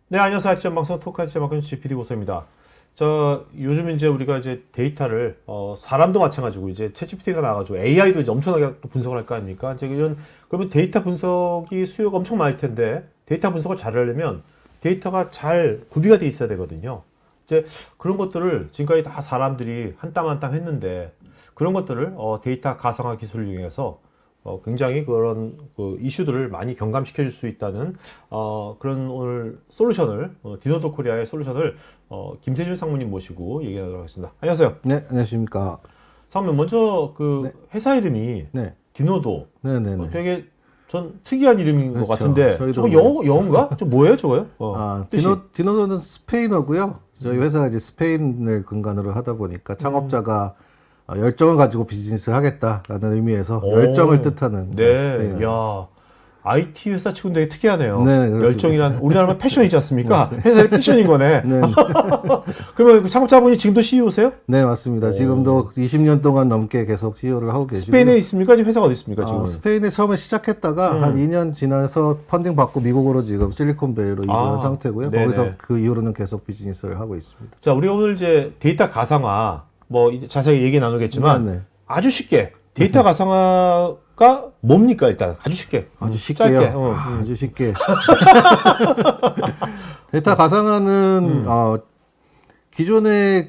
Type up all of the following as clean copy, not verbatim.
네, 안녕하세요. IT 전방송 토크아이티 전방송 GPD 고서입니다. 요즘 이제 우리가 이제 데이터를, 사람도 마찬가지고 이제 챗GPT가 나와가지고 AI도 이제 엄청나게 또 분석을 할 거 아닙니까? 이제 그러면 데이터 분석이 수요가 엄청 많을 텐데, 데이터 분석을 잘 하려면 데이터가 잘 구비가 돼 있어야 되거든요. 이제 그런 것들을 지금까지 다 사람들이 한 땀 한 땀 했는데, 그런 것들을, 데이터 가상화 기술을 이용해서 굉장히 그런 이슈들을 많이 경감시켜 줄 수 있다는 그런 오늘 솔루션을 디노도 코리아의 솔루션을 김세준 상무님 모시고 얘기하도록 하겠습니다. 안녕하세요. 네, 안녕하십니까. 상무님 먼저 네. 회사 이름이 네. 디노도 네네네. 되게 전 특이한 이름인 그렇죠. 것 같은데 저희도 저거 영어인가? 저 뭐예요 저거요? 뜻이? 디노도는 스페인어고요. 저희 회사가 이제 스페인을 근간으로 하다 보니까 창업자가 열정을 가지고 비즈니스를 하겠다라는 의미에서 열정을 뜻하는 네. 스페인어. 야, IT 회사 치고는 되게 특이하네요. 네, 그렇습니다. 열정이란 우리나라면 패션이지 않습니까? 회사의 패션인 거네. 네. 그러면 그 창업자분이 지금도 CEO세요? 네, 맞습니다. 지금도 20년 동안 넘게 계속 CEO를 하고 계시고. 스페인에 있습니까? 지금 회사가 어디 있습니까? 지금? 스페인에 처음에 시작했다가 한 2년 지나서 펀딩 받고 미국으로 지금 실리콘밸리로 이주한 상태고요. 네네. 거기서 그 이후로는 계속 비즈니스를 하고 있습니다. 자, 우리가 오늘 이제 데이터 가상화 뭐 이제 자세히 얘기 나누겠지만 네. 아주 쉽게 데이터 가상화가 뭡니까 일단 아주 쉽게 아주 쉽게요. 짧게 아주 쉽게. 데이터 가상화는 기존의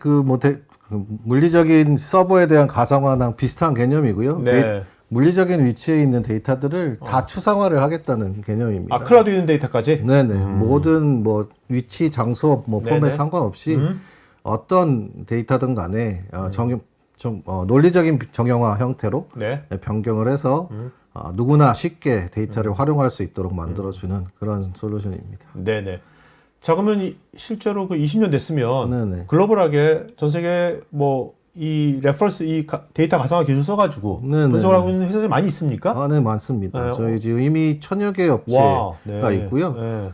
물리적인 서버에 대한 가상화랑 비슷한 개념이고요. 네. 물리적인 위치에 있는 데이터들을 다 추상화를 하겠다는 개념입니다. 아 클라우드 있는 데이터까지? 네네. 모든 위치, 장소, 포맷 네네. 상관없이 어떤 데이터든 간에 논리적인 정형화 형태로 네. 변경을 해서 누구나 쉽게 데이터를 활용할 수 있도록 만들어주는 그런 솔루션입니다. 네네. 자 그러면 실제로 그 20년 됐으면 네네. 글로벌하게 전 세계 이 레퍼런스 데이터 가상화 기술 써가지고 네네. 분석을 하고 있는 회사들이 많이 있습니까? 네, 많습니다. 네. 저희 지금 이미 1000여 개 업체가 네. 있고요. 네.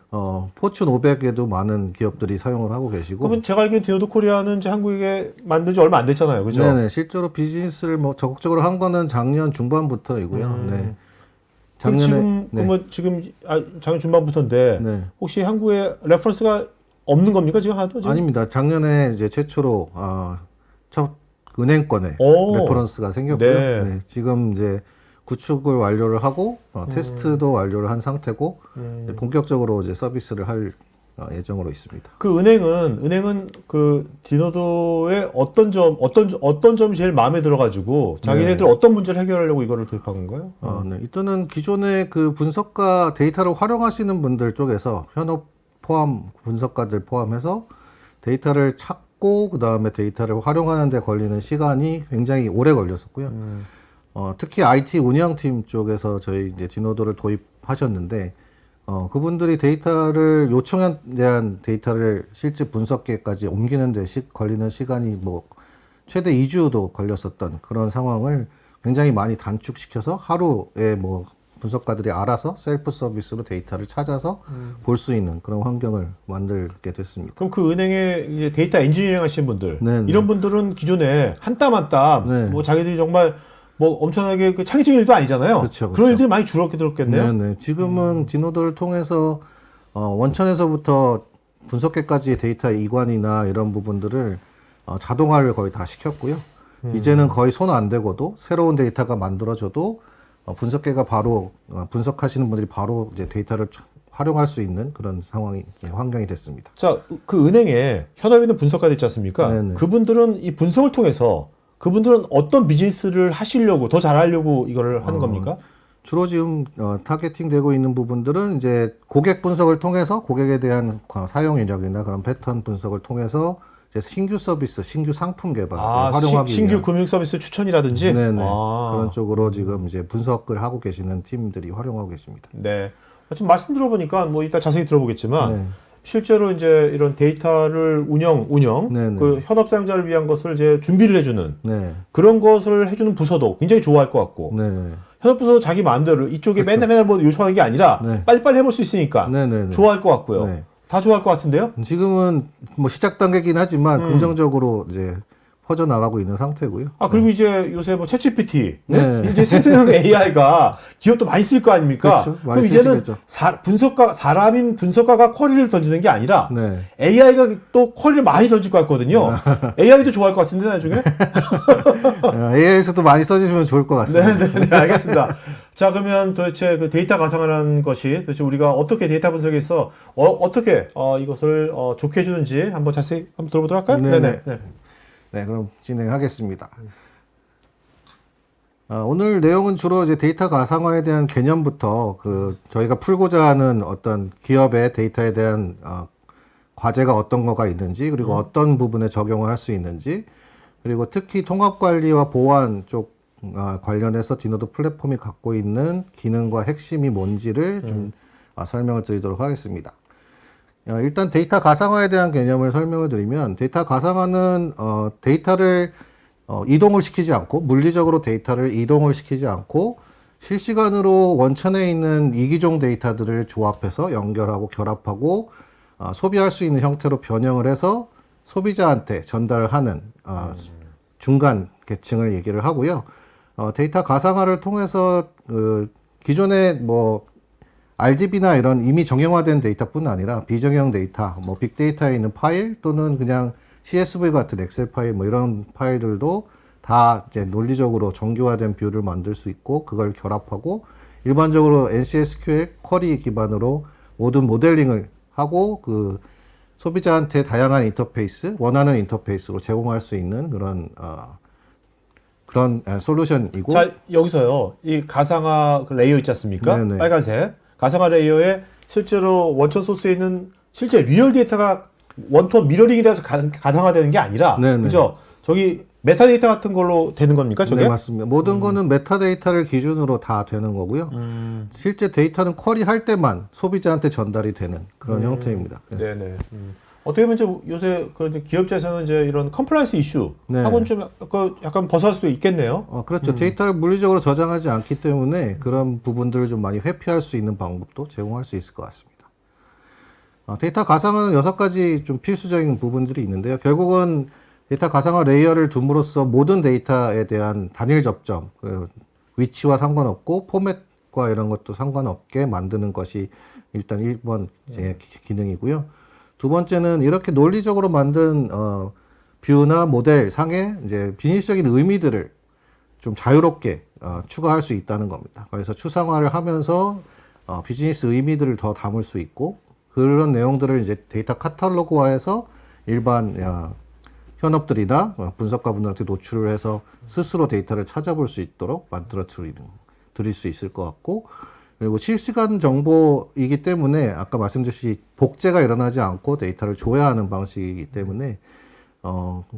포춘 500에도 많은 기업들이 사용을 하고 계시고. 그러면 제가 알기로는 디노도 코리아는 이제 한국에 만든 지 얼마 안 됐잖아요, 그죠? 네네. 실제로 비즈니스를 적극적으로 한 거는 작년 중반부터이고요. 네. 작년에 그러면 지금 작년 중반부터인데 네. 혹시 한국에 레퍼런스가 없는 겁니까 지금 하나도? 지금? 아닙니다. 작년에 이제 최초로 첫 은행권에 레퍼런스가 생겼고요. 네. 네, 지금 이제 구축을 완료를 하고 테스트도 완료를 한 상태고 이제 본격적으로 이제 서비스를 할 예정으로 있습니다. 그 은행은 그 디노도의 어떤 점이 제일 마음에 들어가지고 자기네들 어떤 문제를 해결하려고 이거를 도입한 건가요? 네. 일단은 기존의 그 분석가 데이터를 활용하시는 분들 쪽에서 현업 포함 분석가들 포함해서 데이터를 찾고 그 다음에 데이터를 활용하는 데 걸리는 시간이 굉장히 오래 걸렸었고요. 특히 IT 운영팀 쪽에서 저희 이제 디노도를 도입하셨는데 그분들이 데이터를 요청에 대한 데이터를 실제 분석계까지 옮기는 데 걸리는 시간이 최대 2주도 걸렸었던 그런 상황을 굉장히 많이 단축시켜서 하루에 분석가들이 알아서 셀프 서비스로 데이터를 찾아서 볼 수 있는 그런 환경을 만들게 됐습니다. 그럼 그 은행에 이제 데이터 엔지니어링 하시는 분들 네네. 이런 분들은 기존에 한 땀 한 땀 네. 자기들이 정말 엄청나게 그 창의적인 일도 아니잖아요. 그렇죠. 그런 일들이 많이 줄었겠네요. 네네. 지금은 디노도를 통해서 원천에서부터 분석계까지의 데이터 이관이나 이런 부분들을 자동화를 거의 다 시켰고요. 이제는 거의 손 안 대고도 새로운 데이터가 만들어져도 분석계가 바로 분석하시는 분들이 바로 이제 데이터를 활용할 수 있는 그런 환경이 됐습니다. 자, 그 은행에 현업에 있는 분석가들 있지 않습니까? 네네. 그분들은 이 분석을 통해서 그분들은 어떤 비즈니스를 하시려고 더 잘하려고 이거를 하는 겁니까? 주로 지금 타겟팅 되고 있는 부분들은 이제 고객 분석을 통해서 고객에 대한 사용 이력이나 그런 패턴 분석을 통해서 이제 신규 서비스, 신규 상품 개발 활용하기 신규 위한 금융 서비스 추천이라든지 네네. 그런 쪽으로 지금 이제 분석을 하고 계시는 팀들이 활용하고 계십니다. 네. 지금 말씀 들어보니까 이따 자세히 들어보겠지만 네. 실제로 이제 이런 데이터를 운영, 네네. 그 현업 사용자를 위한 것을 이제 준비를 해주는 네. 그런 것을 해주는 부서도 굉장히 좋아할 것 같고 네. 현업 부서도 자기 마음대로 이쪽에 그렇죠. 맨날 요청하는 게 아니라 네. 빨리빨리 해볼 수 있으니까 네네네. 좋아할 것 같고요. 네. 다 좋아할 것 같은데요? 지금은 시작 단계긴 하지만 긍정적으로 이제 퍼져나가고 있는 상태고요. 아, 그리고 이제 요새 뭐 챗GPT, 네. 이제 생성형 AI가 기업도 많이 쓸 거 아닙니까? 그렇죠. 많이 그럼 이제는 쓰시겠죠. 사람인 분석가가 쿼리를 던지는 게 아니라 네. AI가 또 쿼리를 많이 던질 것 같거든요. AI도 좋아할 것 같은데 나중에? AI에서도 많이 써주시면 좋을 것 같습니다. 네, 알겠습니다. 자, 그러면 도대체 그 데이터 가상화라는 것이 도대체 우리가 어떻게 데이터 분석에서 어떻게 이것을 좋게 해주는지 한번 자세히 한번 들어보도록 할까요? 네네. 네. 네, 그럼 진행하겠습니다. 오늘 내용은 주로 이제 데이터 가상화에 대한 개념부터 저희가 풀고자 하는 어떤 기업의 데이터에 대한 과제가 어떤 거가 있는지, 그리고 어떤 부분에 적용을 할 수 있는지, 그리고 특히 통합 관리와 보안 쪽 관련해서 디노드 플랫폼이 갖고 있는 기능과 핵심이 뭔지를 좀 설명을 드리도록 하겠습니다. 일단 데이터 가상화에 대한 개념을 설명을 드리면, 데이터 가상화는 데이터를 이동을 시키지 않고, 물리적으로 데이터를 이동을 시키지 않고 실시간으로 원천에 있는 이기종 데이터들을 조합해서 연결하고 결합하고 소비할 수 있는 형태로 변형을 해서 소비자한테 전달하는 중간 계층을 얘기를 하고요. 데이터 가상화를 통해서 기존의 뭐 RDB나 이런 이미 정형화된 데이터뿐 아니라 비정형 데이터, 뭐 빅데이터에 있는 파일 또는 그냥 CSV 같은 엑셀 파일 뭐 이런 파일들도 다 이제 논리적으로 정교화된 뷰를 만들 수 있고, 그걸 결합하고 일반적으로 NCSQL 쿼리 기반으로 모든 모델링을 하고 소비자한테 다양한 인터페이스, 원하는 인터페이스로 제공할 수 있는 그런 솔루션이고. 자, 여기서요. 이 가상화 그 레이어 있지 않습니까? 네네. 빨간색. 가상화 레이어에 실제로 원천 소스에 있는 실제 리얼 데이터가 원투 미러링이 돼서 가상화되는 게 아니라, 네네. 그죠? 저기 메타데이터 같은 걸로 되는 겁니까, 저게? 네, 맞습니다. 모든 거는 메타데이터를 기준으로 다 되는 거고요. 실제 데이터는 쿼리할 때만 소비자한테 전달이 되는 그런 형태입니다. 그래서 네네. 어떻게 보면 좀 요새 그런 기업체에서는 이제 이런 컴플라이언스 이슈 네. 하고는 좀 약간 벗어날 수도 있겠네요. 그렇죠. 데이터를 물리적으로 저장하지 않기 때문에 그런 부분들을 좀 많이 회피할 수 있는 방법도 제공할 수 있을 것 같습니다. 데이터 가상화는 6가지 좀 필수적인 부분들이 있는데요. 결국은 데이터 가상화 레이어를 둠으로써 모든 데이터에 대한 단일 접점, 위치와 상관없고 포맷과 이런 것도 상관없게 만드는 것이 일단 1번 기능이고요. 두 번째는 이렇게 논리적으로 만든 뷰나 모델 상에 이제 비즈니스적인 의미들을 좀 자유롭게 추가할 수 있다는 겁니다. 그래서 추상화를 하면서 비즈니스 의미들을 더 담을 수 있고, 그런 내용들을 이제 데이터 카탈로그화해서 일반 현업들이나 분석가분들한테 노출을 해서 스스로 데이터를 찾아볼 수 있도록 만들어 드릴 수 있을 것 같고, 그리고 실시간 정보이기 때문에 아까 말씀드렸듯이 복제가 일어나지 않고 데이터를 조회하는 방식이기 때문에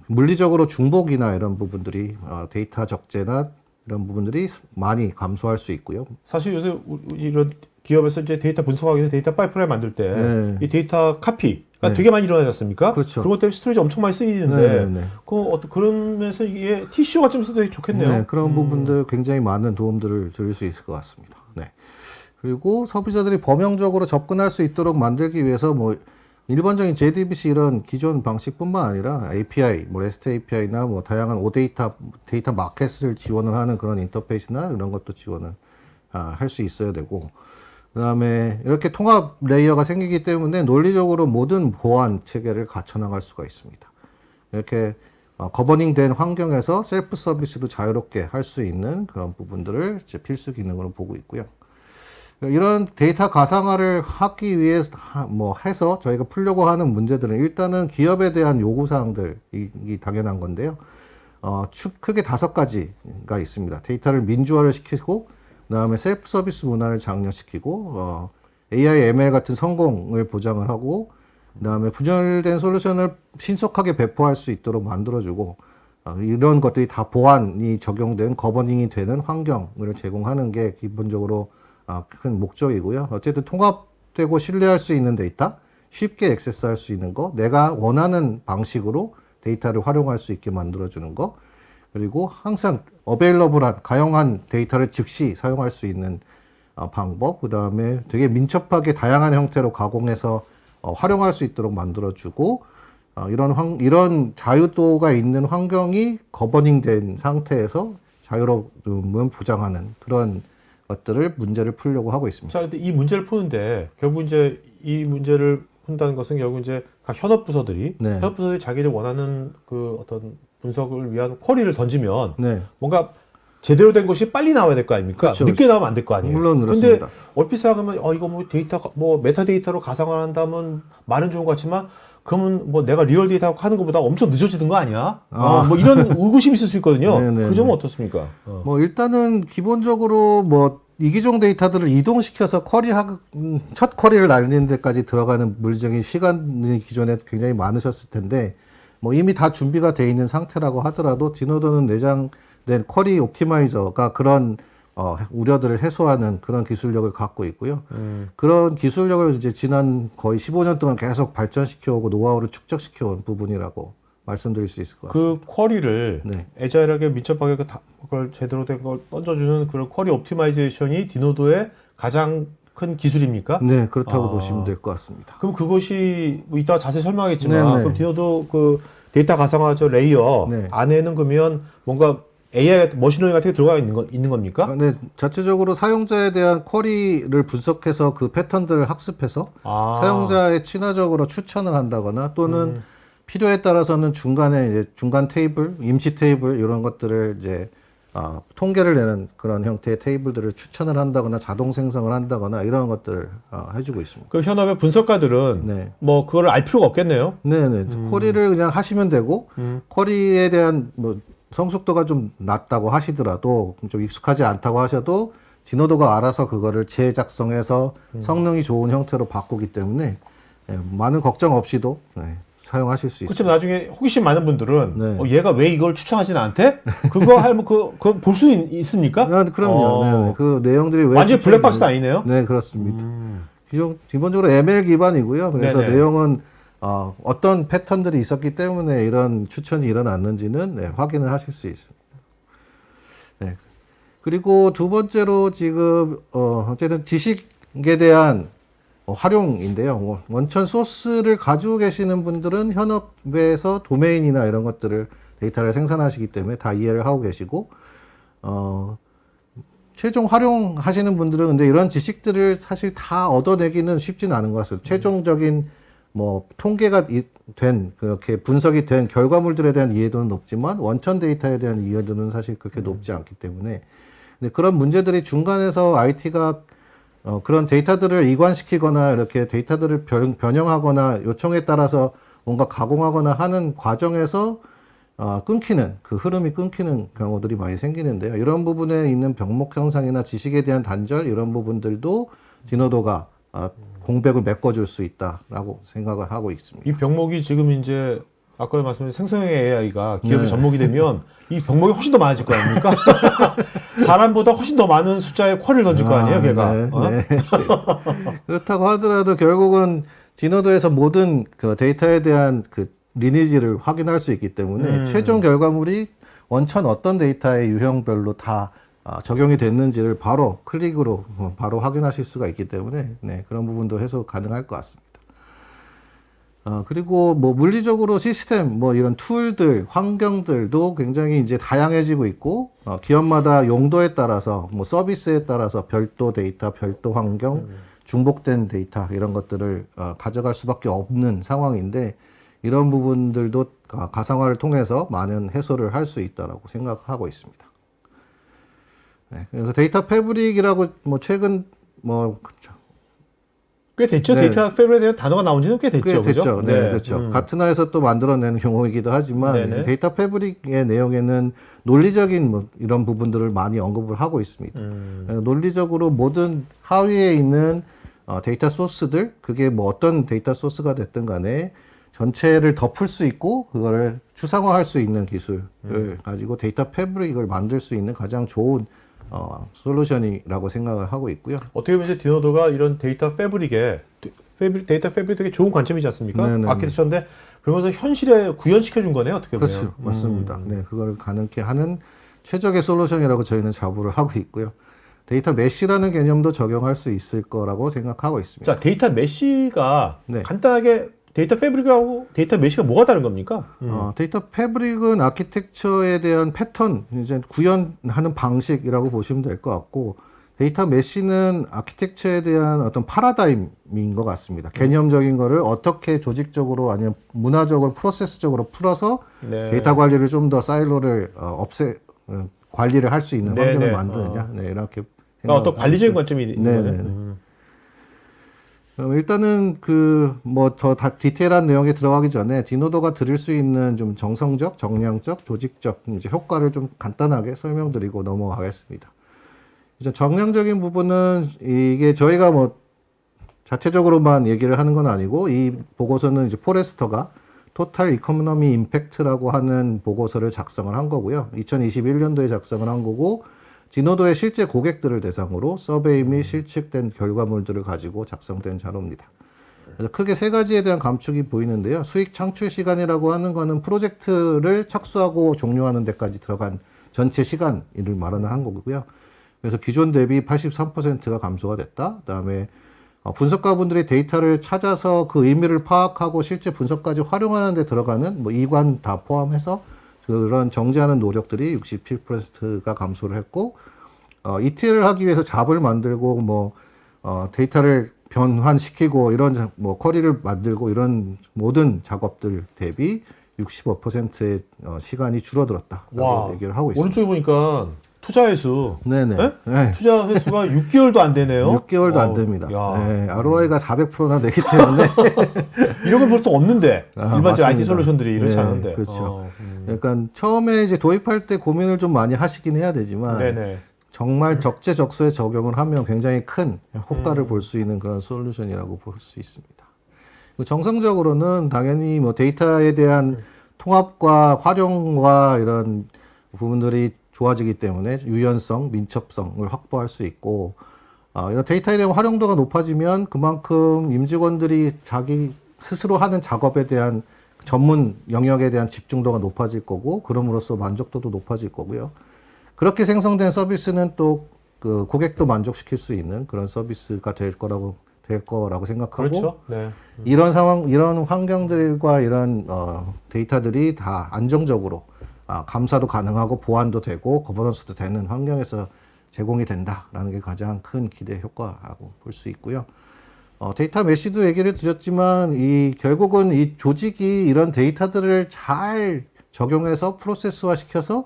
물리적으로 중복이나 이런 부분들이 데이터 적재나 이런 부분들이 많이 감소할 수 있고요. 사실 요새 이런 기업에서 이제 데이터 분석하기 위해서 데이터 파이프라인 만들 때 이 데이터 카피가 네. 되게 많이 일어나지 않습니까? 그렇죠. 그것 때문에 스토리지 엄청 많이 쓰이는데 네. 그런 면에서 이게 TCO 관점에서 되게 좋겠네요. 네, 그런 부분들 굉장히 많은 도움들을 드릴 수 있을 것 같습니다. 네. 그리고 소비자들이 범용적으로 접근할 수 있도록 만들기 위해서 뭐 일반적인 JDBC 이런 기존 방식뿐만 아니라 API, 뭐 REST API나 뭐 다양한 OData, 데이터 마켓을 지원을 하는 그런 인터페이스나 이런 것도 지원을 할 수 있어야 되고, 그다음에 이렇게 통합 레이어가 생기기 때문에 논리적으로 모든 보안 체계를 갖춰 나갈 수가 있습니다. 이렇게 거버닝된 환경에서 셀프 서비스도 자유롭게 할 수 있는 그런 부분들을 이제 필수 기능으로 보고 있고요. 이런 데이터 가상화를 하기 위해서 해서 저희가 풀려고 하는 문제들은 일단은 기업에 대한 요구사항들이 당연한 건데요. 크게 5가지가 있습니다. 데이터를 민주화를 시키고, 그 다음에 셀프 서비스 문화를 장려시키고, AI, ML 같은 성공을 보장을 하고, 그 다음에 분열된 솔루션을 신속하게 배포할 수 있도록 만들어주고, 이런 것들이 다 보안이 적용된 거버닝이 되는 환경을 제공하는 게 기본적으로 큰 목적이고요. 어쨌든 통합되고 신뢰할 수 있는 데이터, 쉽게 액세스할 수 있는 거, 내가 원하는 방식으로 데이터를 활용할 수 있게 만들어주는 거, 그리고 항상 어베일러블한 가용한 데이터를 즉시 사용할 수 있는 방법, 그 다음에 되게 민첩하게 다양한 형태로 가공해서 활용할 수 있도록 만들어주고, 이런 자유도가 있는 환경이 거버닝된 상태에서 자유로움을 보장하는 그런 것들을 문제를 풀려고 하고 있습니다. 자, 근데 이 문제를 푸는데 결국 이제 이 문제를 푼다는 것은 결국 이제 각 현업 부서들이 네. 현업 부서들이 자기들 원하는 그 어떤 분석을 위한 쿼리를 던지면 네. 뭔가 제대로 된 것이 빨리 나와야 될 거 아닙니까? 그렇죠. 늦게 나오면 안 될 거 아니에요. 물론 근데 그렇습니다. 얼핏 생각하면 이거 뭐 데이터 뭐 메타데이터로 가상을 한다면 많은 좋은 것 같지만 그러면 뭐 내가 리얼 데이터 하는 것보다 엄청 늦어지는 거 아니야? 뭐 이런 의구심이 있을 수 있거든요. 네네네. 그 점은 어떻습니까? 뭐 일단은 기본적으로 뭐 이기종 데이터들을 이동시켜서 첫 쿼리를 날리는 데까지 들어가는 물리적인 시간이 기존에 굉장히 많으셨을 텐데 뭐 이미 다 준비가 돼 있는 상태라고 하더라도 디노더는 내장된 쿼리 옵티마이저가 그런 우려들을 해소하는 그런 기술력을 갖고 있고요. 그런 기술력을 이제 지난 거의 15년 동안 계속 발전시켜오고 노하우를 축적시켜온 부분이라고 말씀드릴 수 있을 것 같습니다. 그 쿼리를 네. 애자일하게 민첩하게 그걸 제대로 된 걸 던져주는 그런 쿼리 옵티마이제이션이 디노도의 가장 큰 기술입니까? 네, 그렇다고 보시면 될 것 같습니다. 그럼 그것이 뭐 이따 자세히 설명하겠지만 네네. 그럼 디노도 그 데이터 가상화 저 레이어 네. 안에는 그러면 뭔가 AI 머신러닝 같은 게 들어가 있는 겁니까? 네, 자체적으로 사용자에 대한 쿼리를 분석해서 그 패턴들을 학습해서 사용자에 친화적으로 추천을 한다거나 또는 필요에 따라서는 중간에 이제 중간 테이블, 임시 테이블 이런 것들을 이제 통계를 내는 그런 형태의 테이블들을 추천을 한다거나 자동 생성을 한다거나 이런 것들을 해주고 있습니다. 그 현업의 분석가들은 네. 뭐 그거를 알 필요가 없겠네요. 네네. 쿼리를 그냥 하시면 되고 쿼리에 대한 뭐 성숙도가 좀 낮다고 하시더라도 좀 익숙하지 않다고 하셔도 디노도가 알아서 그거를 재작성해서 성능이 좋은 형태로 바꾸기 때문에 많은 걱정 없이도 사용하실 수 있습니다. 그렇지만 나중에 호기심 많은 분들은 네. 얘가 왜 이걸 추천하지 나한테? 그거 하면 그거 볼 수 있습니까? 그럼요. 네네. 그 내용들이 왜 완전 추천이 블랙박스는 되는지. 아니네요. 네, 그렇습니다. 기본적으로 ML 기반이고요. 그래서 네네. 내용은 어떤 패턴들이 있었기 때문에 이런 추천이 일어났는지는 확인을 하실 수 있습니다. 네. 그리고 두 번째로 지금 어쨌든 지식에 대한 활용인데요. 원천 소스를 가지고 계시는 분들은 현업에서 도메인이나 이런 것들을 데이터를 생산하시기 때문에 다 이해를 하고 계시고 최종 활용하시는 분들은 근데 이런 지식들을 사실 다 얻어내기는 쉽지는 않은 것 같습니다. 최종적인 뭐 통계가 된 그렇게 분석이 된 결과물들에 대한 이해도는 높지만 원천 데이터에 대한 이해도는 사실 그렇게 높지 않기 때문에 근데 그런 문제들이 중간에서 IT가 그런 데이터들을 이관시키거나 이렇게 데이터들을 변형하거나 요청에 따라서 뭔가 가공하거나 하는 과정에서 끊기는 그 흐름이 끊기는 경우들이 많이 생기는데요. 이런 부분에 있는 병목 현상이나 지식에 대한 단절 이런 부분들도 디노도가 공백을 메꿔줄 수 있다라고 생각을 하고 있습니다. 이 병목이 지금 이제 아까 말씀드린 생성형 AI가 기업에 접목이 되면 이 병목이 훨씬 더 많아질 거 아닙니까? 사람보다 훨씬 더 많은 숫자의 쿼리를 던질 거 아니에요, 걔가. 네. 그렇다고 하더라도 결국은 디노도에서 모든 그 데이터에 대한 그 리니지를 확인할 수 있기 때문에 최종 결과물이 원천 어떤 데이터의 유형별로 다 적용이 됐는지를 바로 클릭으로 바로 확인하실 수가 있기 때문에 그런 부분도 해소 가능할 것 같습니다. 그리고 뭐 물리적으로 시스템 뭐 이런 툴들 환경들도 굉장히 이제 다양해지고 있고 기업마다 용도에 따라서 뭐 서비스에 따라서 별도 데이터, 별도 환경, 중복된 데이터 이런 것들을 가져갈 수밖에 없는 상황인데 이런 부분들도 가상화를 통해서 많은 해소를 할 수 있다라고 생각하고 있습니다. 네, 그래서 데이터 패브릭이라고 뭐 최근 뭐 꽤 됐죠. 네. 데이터 패브릭에 대한 단어가 나온 지는 꽤 됐죠. 꽤 됐죠. 그죠? 네, 그렇죠. 가트나에서 또 만들어낸 용어이기도 하지만 네네. 데이터 패브릭의 내용에는 논리적인 뭐 이런 부분들을 많이 언급을 하고 있습니다. 논리적으로 모든 하위에 있는 데이터 소스들, 그게 뭐 어떤 데이터 소스가 됐든 간에 전체를 덮을 수 있고 그거를 추상화할 수 있는 기술을 가지고 데이터 패브릭을 만들 수 있는 가장 좋은 솔루션이라고 생각을 하고 있고요. 어떻게 보면 이제 디노도가 이런 데이터 패브릭에 데이터 패브릭 되게 좋은 관점이지 않습니까? 네네네. 아키텍처인데 그러면서 현실에 구현시켜 준 거네요. 어떻게 보면. 그렇죠. 맞습니다. 네, 그걸 가능케 하는 최적의 솔루션이라고 저희는 자부를 하고 있고요. 데이터 메쉬라는 개념도 적용할 수 있을 거라고 생각하고 있습니다. 자, 데이터 메쉬가 네. 간단하게 데이터 패브릭하고 데이터 메시가 뭐가 다른 겁니까? 데이터 패브릭은 아키텍처에 대한 패턴, 이제 구현하는 방식이라고 보시면 될 것 같고, 데이터 메시는 아키텍처에 대한 어떤 파라다임인 것 같습니다. 개념적인 거를 어떻게 조직적으로 아니면 문화적으로 프로세스적으로 풀어서 네. 데이터 관리를 좀 더 사일로를 관리를 할 수 있는 네, 환경을 네. 만드느냐. 네, 이렇게. 그러니까 어떤 관리적인 관점이 있는 네, 거네. 네. 일단은 뭐 더 디테일한 내용에 들어가기 전에 디노도가 드릴 수 있는 좀 정성적, 정량적, 조직적 이제 효과를 좀 간단하게 설명드리고 넘어가겠습니다. 이제 정량적인 부분은 이게 저희가 뭐 자체적으로만 얘기를 하는 건 아니고 이 보고서는 이제 포레스터가 토탈 이코노미 임팩트라고 하는 보고서를 작성을 한 거고요. 2021년도에 작성을 한 거고 디노도의 실제 고객들을 대상으로 서베이 및 실측된 결과물들을 가지고 작성된 자료입니다. 그래서 크게 세 가지에 대한 감축이 보이는데요. 수익 창출 시간이라고 하는 거는 프로젝트를 착수하고 종료하는 데까지 들어간 전체 시간을 말하는 한 거고요. 그래서 기존 대비 83%가 감소가 됐다. 그다음에 분석가분들이 데이터를 찾아서 그 의미를 파악하고 실제 분석까지 활용하는 데 들어가는 뭐 이관 다 포함해서 그런 정제하는 노력들이 67%가 감소를 했고, ETL을 하기 위해서 잡을 만들고 뭐 데이터를 변환시키고 이런 뭐 쿼리를 만들고 이런 모든 작업들 대비 65%의 시간이 줄어들었다라고 와, 얘기를 하고 있습니다. 오른쪽에 보니까 투자 횟수. 네네. 네? 네. 투자 횟수가 6개월도 안 되네요. 6개월도 안 와우. 됩니다. 야. 네, ROI가 400%나 되기 때문에 이런 건 보통 없는데 일반적 IT 맞습니다. 솔루션들이 이렇지 네, 않은데. 그렇죠. 그러니까 처음에 이제 도입할 때 고민을 좀 많이 하시긴 해야 되지만 네네. 정말 적재적소에 적용을 하면 굉장히 큰 효과를 볼 수 있는 그런 솔루션이라고 볼 수 있습니다. 정성적으로는 당연히 뭐 데이터에 대한 통합과 활용과 이런 부분들이 좋아지기 때문에 유연성, 민첩성을 확보할 수 있고, 이런 데이터에 대한 활용도가 높아지면 그만큼 임직원들이 자기 스스로 하는 작업에 대한 전문 영역에 대한 집중도가 높아질 거고, 그럼으로써 만족도도 높아질 거고요. 그렇게 생성된 서비스는 또 그 고객도 만족시킬 수 있는 그런 서비스가 될 거라고 생각하고, 그렇죠. 네. 이런 상황, 이런 환경들과 이런 데이터들이 다 안정적으로 감사도 가능하고 보안도 되고 거버넌스도 되는 환경에서 제공이 된다라는 게 가장 큰 기대 효과라고 볼 수 있고요. 데이터 메시도 얘기를 드렸지만 결국은 이 조직이 이런 데이터들을 잘 적용해서 프로세스화 시켜서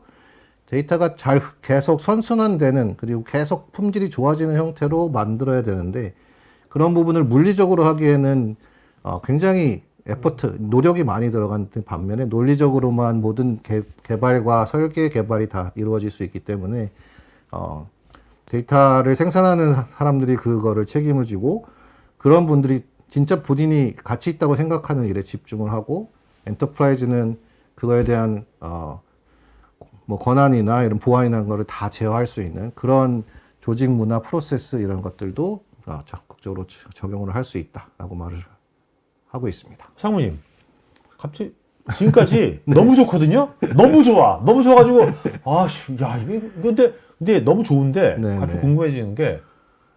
데이터가 잘 계속 선순환되는, 그리고 계속 품질이 좋아지는 형태로 만들어야 되는데, 그런 부분을 물리적으로 하기에는 굉장히 노력이 많이 들어간 반면에 논리적으로만 모든 개발과 설계 개발이 다 이루어질 수 있기 때문에 데이터를 생산하는 사람들이 그거를 책임을 지고, 그런 분들이 진짜 본인이 가치 있다고 생각하는 일에 집중을 하고, 엔터프라이즈는 그거에 대한 뭐 권한이나 이런 보안이나 거를 다 제어할 수 있는 그런 조직 문화, 프로세스 이런 것들도 적극적으로 적용을 할 수 있다라고 말을 하고 있습니다. 상무님, 갑자기 지금까지 너무 좋거든요. 너무 좋아, 너무 좋아가지고 야 이게 근데 너무 좋은데 네, 갑자기 네. 궁금해지는 게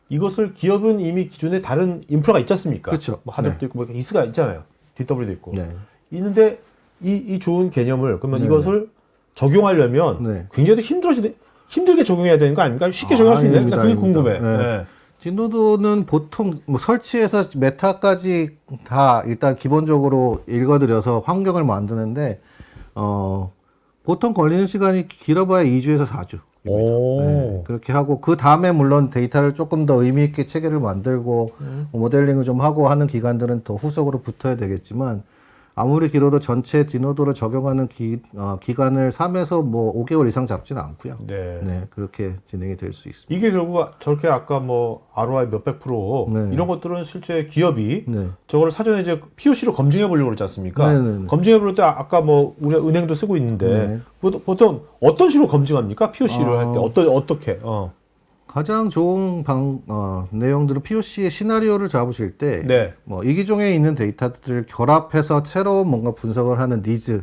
이것을 기업은 이미 기존에 다른 인프라가 있지 않습니까? 그렇죠. 뭐 하드도 있고 뭐 이스가 있잖아요. DW도 있고 네. 있는데 이 좋은 개념을 그러면 네, 이것을 적용하려면 네. 굉장히 힘들게 적용해야 되는 거 아닙니까? 쉽게 적용할 수 있는? 나 그게 궁금해. 네. 네. 디노도는 보통 뭐 설치해서 메타까지 다 일단 기본적으로 읽어드려서 환경을 만드는데 보통 걸리는 시간이 길어봐야 2주에서 4주. 오. 네, 그렇게 하고 그 다음에 물론 데이터를 조금 더 의미 있게 체계를 만들고 모델링을 좀 하고 하는 기간들은 더 후속으로 붙어야 되겠지만, 아무리 길어도 전체 디노도를 적용하는 기간을 3에서 뭐 5개월 이상 잡지는 않고요. 네. 네, 그렇게 진행이 될 수 있습니다. 이게 결국 저렇게 아까 뭐 ROI 몇백 프로 네. 이런 것들은 실제 기업이 네. 저거를 사전에 이제 POC로 검증해 보려고 그러지 않습니까? 네네네. 검증해 볼 때 아까 뭐 우리 은행도 쓰고 있는데 네. 보통 어떤 식으로 검증합니까? POC를 할 때 어떻게? 가장 좋은 내용들은 POC의 시나리오를 잡으실 때, 네. 뭐 이기종에 있는 데이터들을 결합해서 새로운 뭔가 분석을 하는 니즈에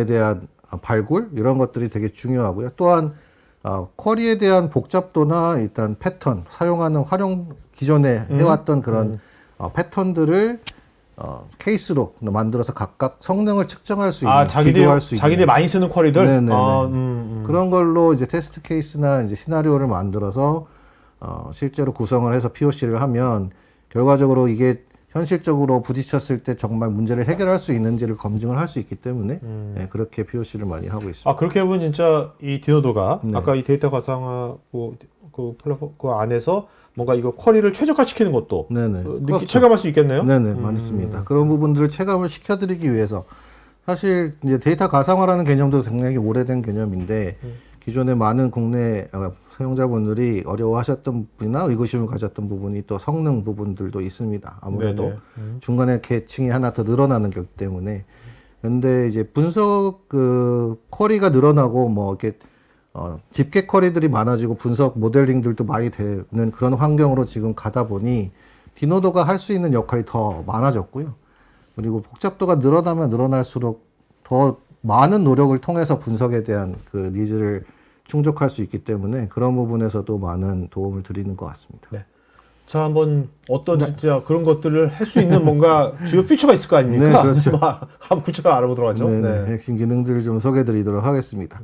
대한 발굴 이런 것들이 되게 중요하고요. 또한 쿼리에 대한 복잡도나 일단 패턴, 사용하는 기존에 해왔던 그런 패턴들을 케이스로 만들어서 각각 성능을 측정할 수 있는, 자기들이 비교할 수 자기들이 있는 많이 쓰는 쿼리들. 네네네. 그런 걸로 이제 테스트 케이스나 이제 시나리오를 만들어서 실제로 구성을 해서 POC를 하면 결과적으로 이게 현실적으로 부딪혔을 때 정말 문제를 해결할 수 있는지를 검증을 할 수 있기 때문에 네, 그렇게 POC를 많이 하고 있습니다. 그렇게 보면 진짜 이 디노도가 네. 아까 이 데이터 가상하고 그 플랫폼 그 안에서 뭔가 이거 쿼리를 최적화시키는 것도 네네. 그렇죠. 체감할 수 있겠네요. 네네, 맞습니다. 그런 부분들을 체감을 시켜드리기 위해서 사실 이제 데이터 가상화라는 개념도 굉장히 오래된 개념인데 기존에 많은 국내 사용자분들이 어려워하셨던 부분이나 의구심을 가졌던 부분이 또 성능 부분들도 있습니다. 아무래도 네네. 중간에 계층이 하나 더 늘어나는 거기 때문에. 근데 이제 분석 그 쿼리가 늘어나고 뭐 이렇게 집계 쿼리들이 많아지고 분석 모델링들도 많이 되는 그런 환경으로 지금 가다 보니 디노도가 할 수 있는 역할이 더 많아졌고요. 그리고 복잡도가 늘어나면 늘어날수록 더 많은 노력을 통해서 분석에 대한 그 니즈를 충족할 수 있기 때문에 그런 부분에서도 많은 도움을 드리는 것 같습니다. 네. 자, 한번 어떤 진짜 그런 것들을 할 수 있는 뭔가 주요 피처가 있을 거 아닙니까? 네, 그렇죠. 한번 구체적으로 알아보도록 하죠. 네, 핵심 기능들을 좀 소개해드리도록 하겠습니다.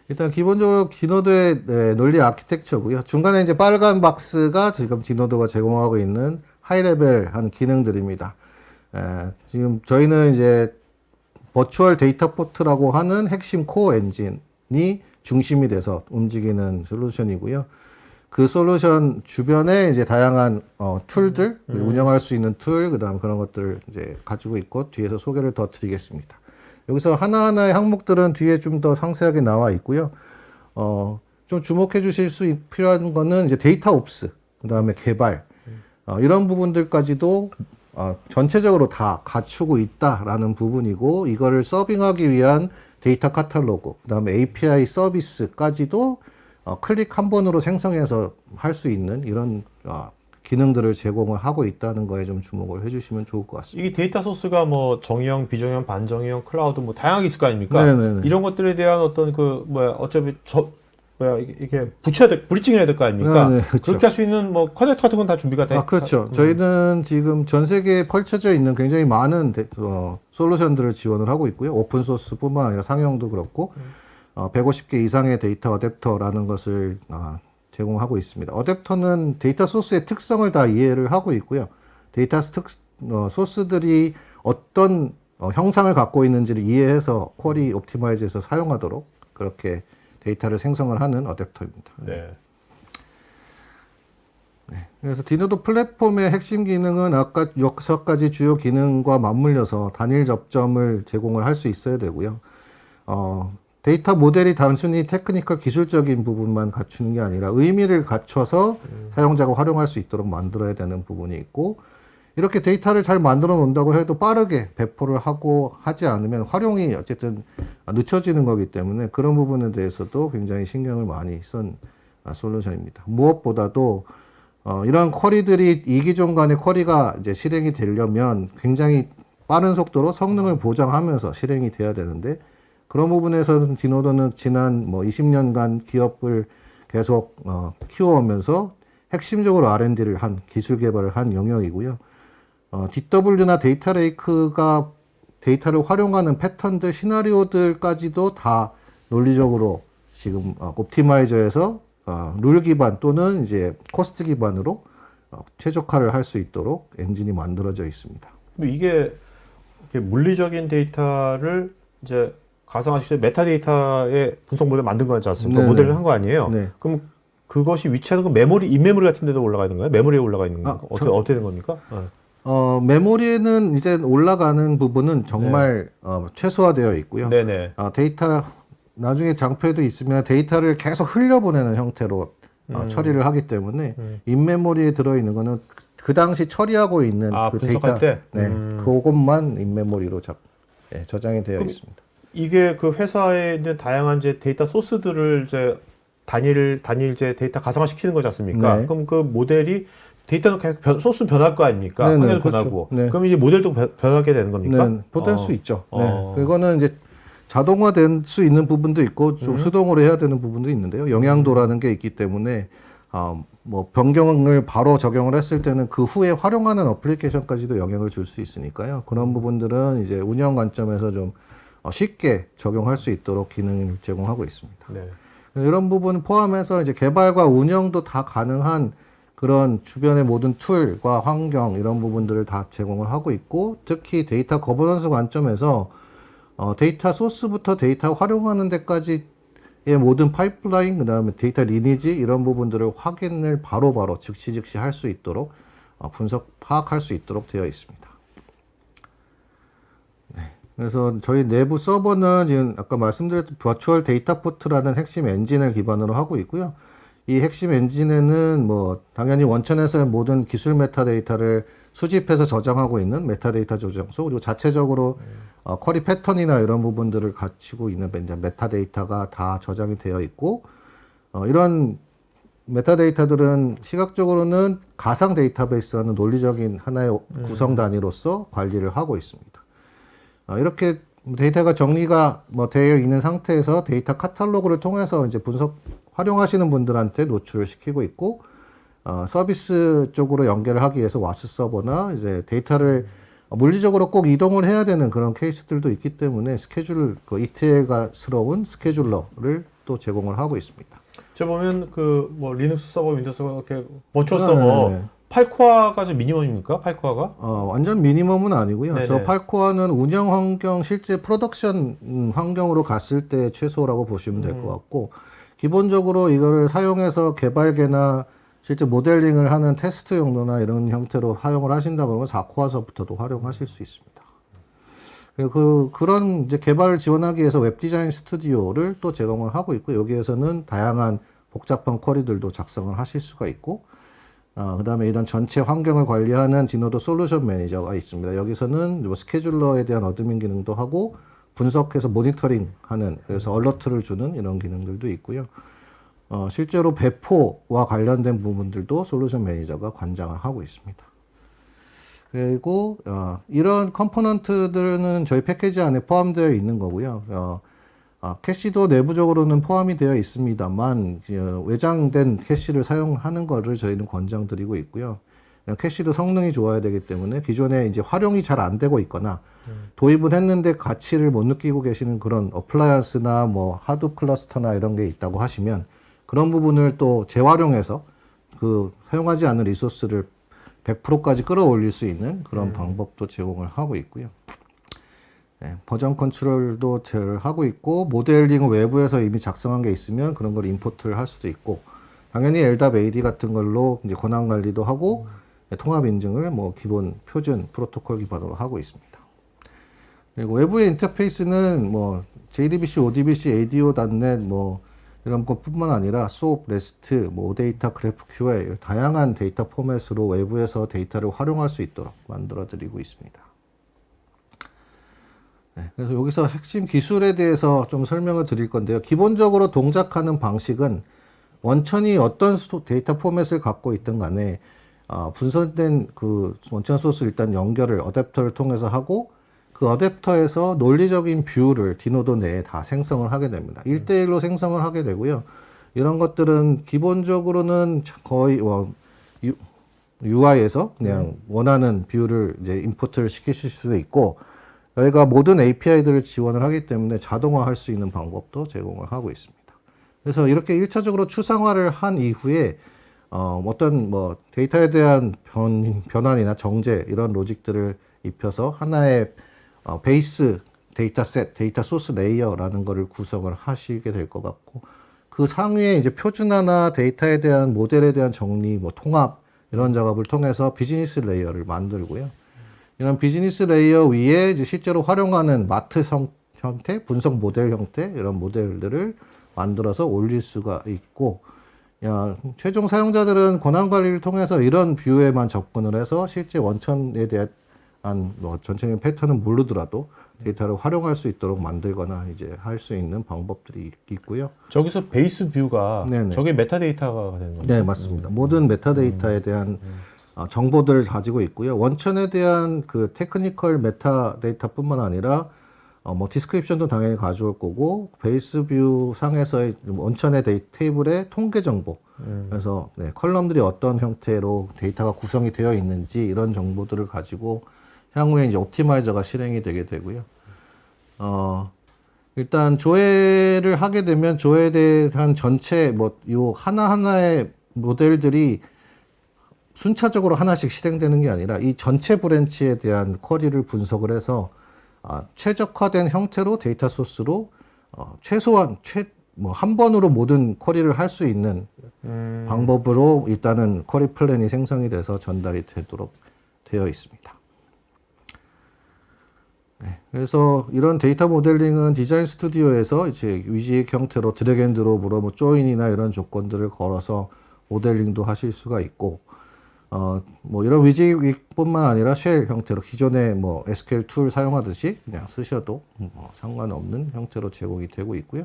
일단 기본적으로 디노드의 논리 아키텍처고요. 중간에 이제 빨간 박스가 지금 디노드가 제공하고 있는 하이레벨한 기능들입니다. 지금 저희는 이제 버추얼 데이터 포트라고 하는 핵심 코어 엔진이 중심이 돼서 움직이는 솔루션이고요. 그 솔루션 주변에 이제 다양한 툴들, 운영할 수 있는 툴, 그다음 그런 것들을 이제 가지고 있고 뒤에서 소개를 더 드리겠습니다. 여기서 하나하나의 항목들은 뒤에 좀 더 상세하게 나와 있고요. 좀 주목해 주실 수 필요한 거는 이제 데이터 옵스, 그다음에 개발, 이런 부분들까지도 전체적으로 다 갖추고 있다라는 부분이고, 이거를 서빙하기 위한 데이터 카탈로그, 그다음에 API 서비스까지도 클릭 한 번으로 생성해서 할 수 있는 이런 기능들을 제공을 하고 있다는 거에 좀 주목을 해주시면 좋을 것 같습니다. 이게 데이터 소스가 뭐 정의형, 비정의형, 반정의형, 클라우드 뭐 다양하게 있을 거 아닙니까? 네네네. 이런 것들에 대한 어떤 어차피 이게 브리칭을 해야 될 거 아닙니까? 네, 그렇죠. 그렇게 할 수 있는 뭐 커넥터 같은 건 다 준비가 돼. 그렇죠. 저희는 지금 전 세계에 펼쳐져 있는 굉장히 많은 솔루션들을 지원을 하고 있고요. 오픈 소스뿐만 아니라 상용도 그렇고 150개 이상의 데이터 어댑터라는 것을 제공하고 있습니다. 어댑터는 데이터 소스의 특성을 다 이해를 하고 있고요. 데이터 소스들이 어떤 형상을 갖고 있는지를 이해해서 쿼리 옵티마이즈에서 사용하도록 그렇게 데이터를 생성을 하는 어댑터입니다. 네. 그래서 디노도 플랫폼의 핵심 기능은 아까 6가지 주요 기능과 맞물려서 단일 접점을 제공을 할 수 있어야 되고요. 데이터 모델이 단순히 테크니컬 기술적인 부분만 갖추는 게 아니라 의미를 갖춰서 사용자가 활용할 수 있도록 만들어야 되는 부분이 있고, 이렇게 데이터를 잘 만들어 놓는다고 해도 빠르게 배포를 하고 하지 않으면 활용이 어쨌든 늦춰지는 거기 때문에 그런 부분에 대해서도 굉장히 신경을 많이 쓴 솔루션입니다. 무엇보다도 이러한 쿼리들이 이기종 간의 쿼리가 이제 실행이 되려면 굉장히 빠른 속도로 성능을 보장하면서 실행이 돼야 되는데, 그런 부분에서는 디노도는 지난 20년간 기업을 계속 키워오면서 핵심적으로 R&D를 한 기술 개발을 한 영역이고요. DW나 데이터 레이크가 데이터를 활용하는 패턴들, 시나리오들까지도 다 논리적으로 지금 옵티마이저에서 룰 기반 또는 이제 코스트 기반으로 최적화를 할 수 있도록 엔진이 만들어져 있습니다. 이게 물리적인 데이터를 이제 가상화시켜 메타데이터의 분석 모델 만든 거지 않습니까? 네네. 모델을 한 거 아니에요? 네. 그럼 그것이 위치하는 건 메모리, 인메모리 같은 데도 올라가 있는 거예요? 메모리에 올라가 있는 거? 어떻게 된 겁니까? 메모리에는 이제 올라가는 부분은 정말 최소화되어 있고요. 네네. 데이터 나중에 장표에도 있으면 데이터를 계속 흘려보내는 형태로 처리를 하기 때문에 인메모리에 들어있는 거는 그 당시 처리하고 있는 그 분석할 데이터, 때? 그것만 인메모리로 저장이 되어 있습니다. 이게 그 회사에 있는 다양한 이제 데이터 소스들을 이제 단일 이제 데이터 가상화 시키는 거지 않습니까? 네. 그럼 그 모델이 데이터는 계속 소스는 변할 거 아닙니까? 네네, 환경도 그렇죠. 변하고. 네. 그럼 이제 모델도 변하게 되는 겁니까? 네, 변할 수 있죠. 네. 그거는 이제 자동화될 수 있는 부분도 있고 좀 수동으로 해야 되는 부분도 있는데요. 영향도라는 게 있기 때문에 뭐 변경을 바로 적용을 했을 때는 그 후에 활용하는 어플리케이션까지도 영향을 줄 수 있으니까요. 그런 부분들은 이제 운영 관점에서 좀 쉽게 적용할 수 있도록 기능을 제공하고 있습니다. 네. 이런 부분 포함해서 이제 개발과 운영도 다 가능한 그런 주변의 모든 툴과 환경 이런 부분들을 다 제공을 하고 있고, 특히 데이터 거버넌스 관점에서 데이터 소스부터 데이터 활용하는 데까지의 모든 파이프라인, 그 다음에 데이터 리니지 이런 부분들을 확인을 바로바로 즉시 할 수 있도록 분석 파악할 수 있도록 되어 있습니다. 네. 그래서 저희 내부 서버는 지금 아까 말씀드렸던 버추얼 데이터 포트라는 핵심 엔진을 기반으로 하고 있고요. 이 핵심 엔진에는 뭐 당연히 원천에서의 모든 기술 메타데이터를 수집해서 저장하고 있는 메타데이터 저장소, 그리고 자체적으로 쿼리 패턴이나 이런 부분들을 갖추고 있는 메타데이터가 다 저장이 되어 있고, 이런 메타데이터들은 시각적으로는 가상 데이터베이스라는 논리적인 하나의 구성 단위로서 관리를 하고 있습니다. 이렇게 데이터가 정리가 되어 있는 상태에서 데이터 카탈로그를 통해서 이제 활용하시는 분들한테 노출을 시키고 있고, 서비스 쪽으로 연결을 하기 위해서 와스 서버나 이제 데이터를 물리적으로 꼭 이동을 해야 되는 그런 케이스들도 있기 때문에 ETL가스러운 스케줄러를 또 제공을 하고 있습니다. 저 보면 그 뭐 리눅스 서버, 윈도우 서버 이렇게 버추얼 서버 8코어가 좀 미니멈입니까? 8코어가? 완전 미니멈은 아니고요. 네네. 저 8코어는 운영 환경 실제 프로덕션 환경으로 갔을 때 최소라고 보시면 될 것 같고, 기본적으로 이거를 사용해서 개발계나 실제 모델링을 하는 테스트 용도나 이런 형태로 사용을 하신다 그러면 4코어서부터도 활용하실 수 있습니다. 그리고 그런 이제 개발을 지원하기 위해서 웹 디자인 스튜디오를 또 제공을 하고 있고, 여기에서는 다양한 복잡한 쿼리들도 작성을 하실 수가 있고, 그 다음에 이런 전체 환경을 관리하는 디노도 솔루션 매니저가 있습니다. 여기서는 뭐 스케줄러에 대한 어드민 기능도 하고, 분석해서 모니터링 하는, 그래서 얼러트를 주는 이런 기능들도 있고요. 실제로 배포와 관련된 부분들도 솔루션 매니저가 관장을 하고 있습니다. 그리고 이런 컴포넌트들은 저희 패키지 안에 포함되어 있는 거고요. 캐시도 내부적으로는 포함이 되어 있습니다만, 외장된 캐시를 사용하는 거를 저희는 권장드리고 있고요. 캐시도 성능이 좋아야 되기 때문에 기존에 이제 활용이 잘 안 되고 있거나 도입은 했는데 가치를 못 느끼고 계시는 그런 어플라이언스나 뭐 하드 클러스터나 이런 게 있다고 하시면, 그런 부분을 또 재활용해서 그 사용하지 않는 리소스를 100%까지 끌어올릴 수 있는 그런 방법도 제공을 하고 있고요. 네, 버전 컨트롤도 잘 하고 있고, 모델링은 외부에서 이미 작성한 게 있으면 그런 걸 임포트를 할 수도 있고, 당연히 LDAP AD 같은 걸로 이제 권한 관리도 하고, 통합 인증을 뭐 기본 표준 프로토콜 기반으로 하고 있습니다. 그리고 외부의 인터페이스는 뭐 JDBC, ODBC, ADO.NET 뭐 이런 것뿐만 아니라 SOAP, REST, 뭐 OData, GraphQL 다양한 데이터 포맷으로 외부에서 데이터를 활용할 수 있도록 만들어 드리고 있습니다. 네, 그래서 여기서 핵심 기술에 대해서 좀 설명을 드릴 건데요. 기본적으로 동작하는 방식은 원천이 어떤 데이터 포맷을 갖고 있든 간에 분석된 그 원천 소스 일단 연결을 어댑터를 통해서 하고, 그 어댑터에서 논리적인 뷰를 디노도 내에 다 생성을 하게 됩니다. 1대1로 생성을 하게 되고요. 이런 것들은 기본적으로는 거의 UI에서 그냥 원하는 뷰를 이제 임포트를 시키실 수도 있고, 저희가 모든 API들을 지원을 하기 때문에 자동화할 수 있는 방법도 제공을 하고 있습니다. 그래서 이렇게 1차적으로 추상화를 한 이후에 어떤 뭐 데이터에 대한 변환이나 정제 이런 로직들을 입혀서 하나의 베이스 데이터셋, 데이터 소스 레이어라는 거를 구성을 하시게 될 것 같고, 그 상위에 이제 표준화나 데이터에 대한 모델에 대한 정리, 뭐 통합 이런 작업을 통해서 비즈니스 레이어를 만들고요. 이런 비즈니스 레이어 위에 이제 실제로 활용하는 마트 형태, 분석 모델 형태 이런 모델들을 만들어서 올릴 수가 있고, 최종 사용자들은 권한 관리를 통해서 이런 뷰에만 접근을 해서 실제 원천에 대한 전체적인 패턴은 모르더라도 데이터를 활용할 수 있도록 만들거나 이제 할 수 있는 방법들이 있고요. 저기서 베이스 뷰가 네네. 저게 메타데이터가 되는 거죠? 네, 맞습니다. 모든 메타데이터에 대한 정보들을 가지고 있고요. 원천에 대한 그 테크니컬 메타데이터뿐만 아니라 뭐 디스크립션도 당연히 가져올 거고 베이스 뷰 상에서의 원천의 테이블의 통계 정보 그래서 네, 컬럼들이 어떤 형태로 데이터가 구성이 되어 있는지 이런 정보들을 가지고 향후에 이제 옵티마이저가 실행이 되게 되고요. 일단 조회를 하게 되면 조회에 대한 전체 뭐 요 하나하나의 모델들이 순차적으로 하나씩 실행되는 게 아니라 이 전체 브랜치에 대한 쿼리를 분석을 해서 최적화된 형태로 데이터 소스로 최소한 뭐 한 번으로 모든 쿼리를 할 수 있는 방법으로 일단은 쿼리 플랜이 생성이 돼서 전달이 되도록 되어 있습니다. 네, 그래서 이런 데이터 모델링은 디자인 스튜디오에서 이제 위직 형태로 드래그 앤 드롭으로 뭐 조인이나 이런 조건들을 걸어서 모델링도 하실 수가 있고 뭐 이런 위직뿐만 아니라 쉘 형태로 기존의 뭐 SQL 툴 사용하듯이 그냥 쓰셔도 상관없는 형태로 제공이 되고 있고요.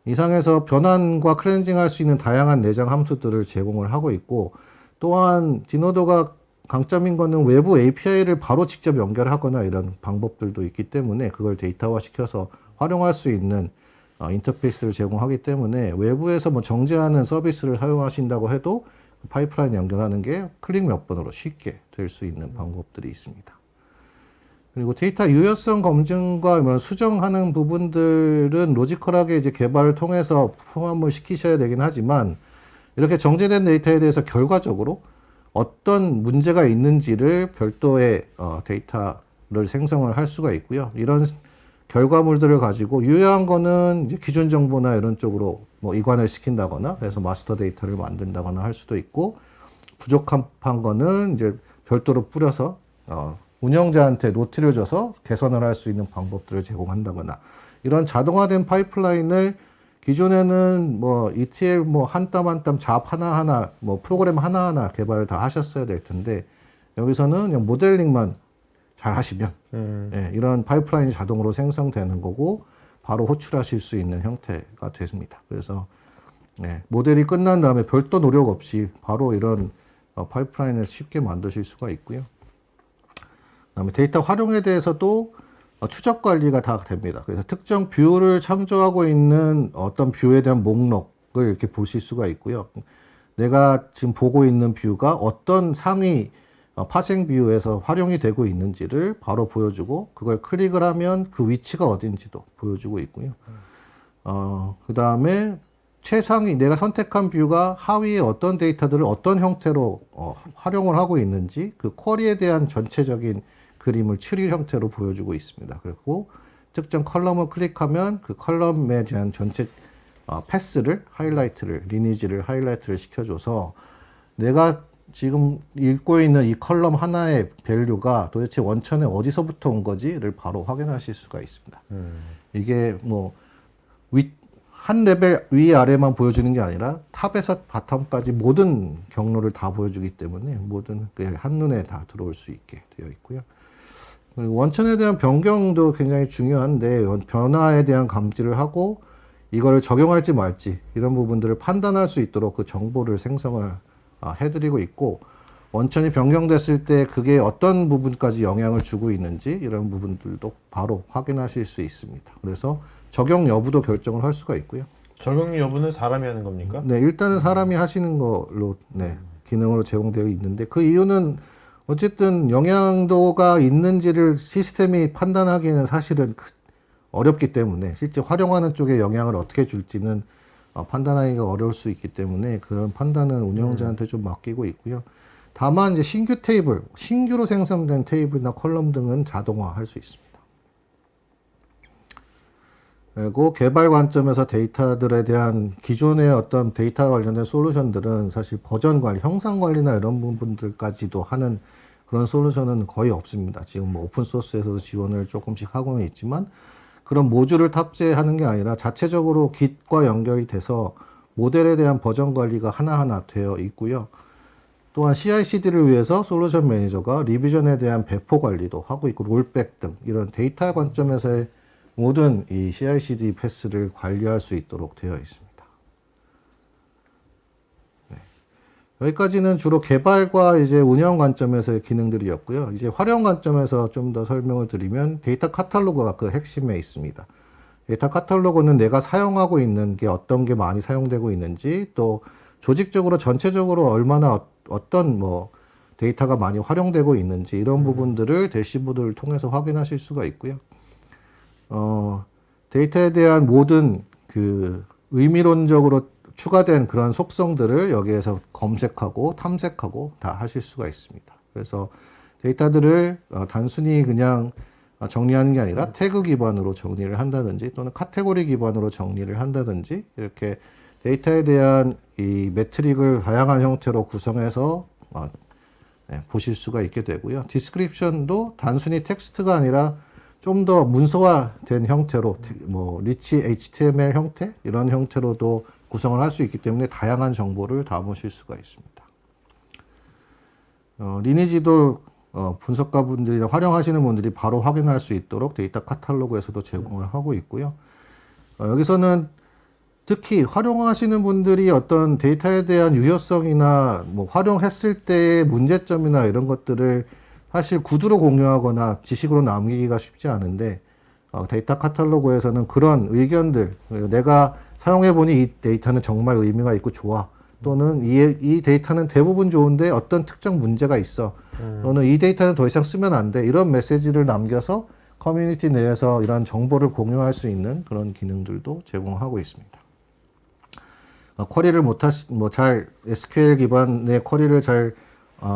이상에서 변환과 클렌징 할 수 있는 다양한 내장 함수들을 제공을 하고 있고 또한 디노드가 강점인 거는 외부 API를 바로 직접 연결하거나 이런 방법들도 있기 때문에 그걸 데이터화 시켜서 활용할 수 있는 인터페이스를 제공하기 때문에 외부에서 뭐 정제하는 서비스를 사용하신다고 해도 파이프라인 연결하는 게 클릭 몇 번으로 쉽게 될 수 있는 방법들이 있습니다. 그리고 데이터 유효성 검증과 이런 수정하는 부분들은 로지컬하게 이제 개발을 통해서 포함을 시키셔야 되긴 하지만 이렇게 정제된 데이터에 대해서 결과적으로 어떤 문제가 있는지를 별도의 데이터를 생성을 할 수가 있고요. 이런 결과물들을 가지고 유효한 거는 이제 기준 정보나 이런 쪽으로 뭐 이관을 시킨다거나 그래서 마스터 데이터를 만든다거나 할 수도 있고 부족한 거는 이제 별도로 뿌려서 운영자한테 노티를 줘서 개선을 할 수 있는 방법들을 제공한다거나 이런 자동화된 파이프라인을 기존에는 뭐 ETL 뭐 한 땀 한 땀 잡 하나하나 뭐 프로그램 하나하나 개발을 다 하셨어야 될 텐데 여기서는 그냥 모델링만 잘 하시면 예, 이런 파이프라인이 자동으로 생성되는 거고 바로 호출하실 수 있는 형태가 됐습니다. 그래서 예, 모델이 끝난 다음에 별도 노력 없이 바로 이런 파이프라인을 쉽게 만드실 수가 있고요. 그다음에 데이터 활용에 대해서도 추적 관리가 다 됩니다. 그래서 특정 뷰를 참조하고 있는 어떤 뷰에 대한 목록을 이렇게 보실 수가 있고요. 내가 지금 보고 있는 뷰가 어떤 상위 파생 뷰에서 활용이 되고 있는지를 바로 보여주고 그걸 클릭을 하면 그 위치가 어딘지도 보여주고 있고요. 그 다음에 최상위 내가 선택한 뷰가 하위에 어떤 데이터들을 어떤 형태로 활용을 하고 있는지 그 쿼리에 대한 전체적인 그림을 추릴 형태로 보여주고 있습니다. 그리고 특정 컬럼을 클릭하면 그 컬럼에 대한 전체 패스를 하이라이트를 리니지를 하이라이트를 시켜줘서 내가 지금 읽고 있는 이 컬럼 하나의 밸류가 도대체 원천에 어디서부터 온 거지를 바로 확인하실 수가 있습니다. 이게 뭐 한 레벨 위아래만 보여주는 게 아니라 탑에서 바텀까지 모든 경로를 다 보여주기 때문에 모든 게 한눈에 다 들어올 수 있게 되어 있고요. 그리고 원천에 대한 변경도 굉장히 중요한데 변화에 대한 감지를 하고 이거를 적용할지 말지 이런 부분들을 판단할 수 있도록 그 정보를 생성을 해드리고 있고 원천이 변경됐을 때 그게 어떤 부분까지 영향을 주고 있는지 이런 부분들도 바로 확인하실 수 있습니다. 그래서 적용 여부도 결정을 할 수가 있고요. 적용 여부는 사람이 하는 겁니까? 네, 일단은 사람이 하시는 걸로 네, 기능으로 제공되어 있는데 그 이유는 어쨌든 영향도가 있는지를 시스템이 판단하기에는 사실은 어렵기 때문에 실제 활용하는 쪽에 영향을 어떻게 줄지는 판단하기가 어려울 수 있기 때문에 그런 판단은 운영자한테 좀 맡기고 있고요. 다만 이제 신규 테이블, 신규로 생성된 테이블이나 컬럼 등은 자동화할 수 있습니다. 그리고 개발 관점에서 데이터들에 대한 기존의 어떤 데이터 관련된 솔루션들은 사실 버전 관리, 형상 관리나 이런 부분들까지도 하는 그런 솔루션은 거의 없습니다. 지금 뭐 오픈 소스에서도 지원을 조금씩 하고는 있지만 그런 모듈을 탑재하는 게 아니라 자체적으로 Git과 연결이 돼서 모델에 대한 버전 관리가 하나하나 되어 있고요. 또한 CI/CD를 위해서 솔루션 매니저가 리비전에 대한 배포 관리도 하고 있고 롤백 등 이런 데이터 관점에서의 모든 이 CI/CD 패스를 관리할 수 있도록 되어 있습니다. 네. 여기까지는 주로 개발과 이제 운영 관점에서의 기능들이었고요. 이제 활용 관점에서 좀 더 설명을 드리면 데이터 카탈로그가 그 핵심에 있습니다. 데이터 카탈로그는 내가 사용하고 있는 게 어떤 게 많이 사용되고 있는지, 또 조직적으로 전체적으로 얼마나 어떤 뭐 데이터가 많이 활용되고 있는지, 이런 부분들을 대시보드를 통해서 확인하실 수가 있고요. 데이터에 대한 모든 그 의미론적으로 추가된 그런 속성들을 여기에서 검색하고 탐색하고 다 하실 수가 있습니다. 그래서 데이터들을 단순히 그냥 정리하는 게 아니라 태그 기반으로 정리를 한다든지, 또는 카테고리 기반으로 정리를 한다든지, 이렇게 데이터에 대한 이 매트릭을 다양한 형태로 구성해서 보실 수가 있게 되고요. 디스크립션도 단순히 텍스트가 아니라 좀 더 문서화된 형태로, 뭐 리치 HTML 형태, 이런 형태로도 구성을 할 수 있기 때문에 다양한 정보를 담으실 수가 있습니다. 리니지도 분석가분들이나 활용하시는 분들이 바로 확인할 수 있도록 데이터 카탈로그에서도 제공을 하고 있고요. 여기서는 특히 활용하시는 분들이 어떤 데이터에 대한 유효성이나 뭐 활용했을 때의 문제점이나 이런 것들을 사실 구두로 공유하거나 지식으로 남기기가 쉽지 않은데, 데이터 카탈로그에서는 그런 의견들, 내가 사용해보니 이 데이터는 정말 의미가 있고 좋아, 또는 이 데이터는 대부분 좋은데 어떤 특정 문제가 있어, 또는 이 데이터는 더 이상 쓰면 안 돼, 이런 메시지를 남겨서 커뮤니티 내에서 이런 정보를 공유할 수 있는 그런 기능들도 제공하고 있습니다. 쿼리를 잘 SQL 기반의 쿼리를 잘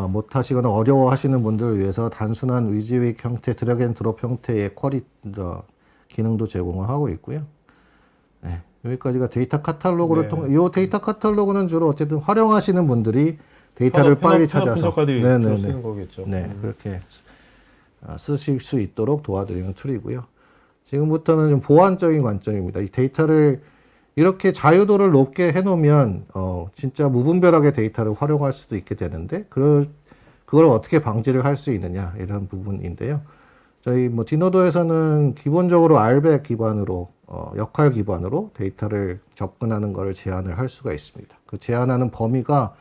못하시거나 어려워하시는 분들을 위해서 단순한 위즈윅 형태, 드래그 앤 드롭 형태의 쿼리 기능도 제공을 하고 있고요. 네, 여기까지가 데이터 카탈로그를 통해, 이 데이터 카탈로그는 주로 어쨌든 활용하시는 분들이 데이터를 빨리 찾아서 분석가들이 쓰는 거겠죠. 네, 그렇게 쓰실 수 있도록 도와드리는 툴이고요. 지금부터는 좀 보안적인 관점입니다. 이 데이터를 이렇게 자유도를 높게 해놓으면 진짜 무분별하게 데이터를 활용할 수도 있게 되는데, 그걸 어떻게 방지를 할 수 있느냐, 이런 부분인데요. 저희 뭐 디노도에서는 기본적으로 RBAC 기반으로 역할 기반으로 데이터를 접근하는 것을 제한을 할 수가 있습니다. 그 제한하는 범위가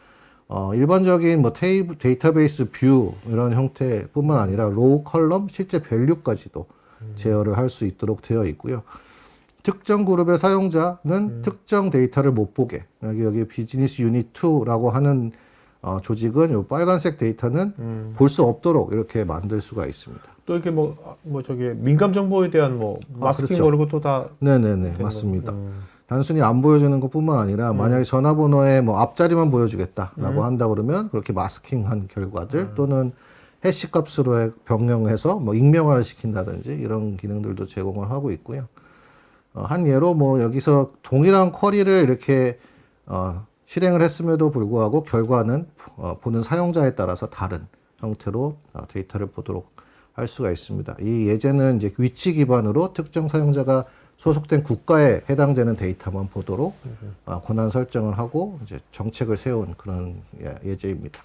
일반적인 뭐 데이터베이스 뷰 이런 형태뿐만 아니라 로우 컬럼, 실제 밸류까지도 제어를 할 수 있도록 되어 있고요. 특정 그룹의 사용자는 특정 데이터를 못 보게, 여기 비즈니스 유닛 2라고 하는 조직은 요 빨간색 데이터는 볼 수 없도록 이렇게 만들 수가 있습니다. 또 이렇게 저기 민감 정보에 대한 마스킹 그렇죠. 모르고 또 다. 네네네, 맞습니다. 단순히 안 보여주는 것뿐만 아니라 만약에 전화번호의 뭐 앞자리만 보여주겠다라고 한다 그러면 그렇게 마스킹한 결과들, 또는 해시 값으로 변경해서 뭐 익명화를 시킨다든지 이런 기능들도 제공을 하고 있고요. 한 예로 뭐 여기서 동일한 쿼리를 이렇게 실행을 했음에도 불구하고 결과는 보는 사용자에 따라서 다른 형태로 데이터를 보도록 할 수가 있습니다. 이 예제는 이제 위치 기반으로 특정 사용자가 소속된 국가에 해당되는 데이터만 보도록 권한 설정을 하고 이제 정책을 세운 그런 예제입니다.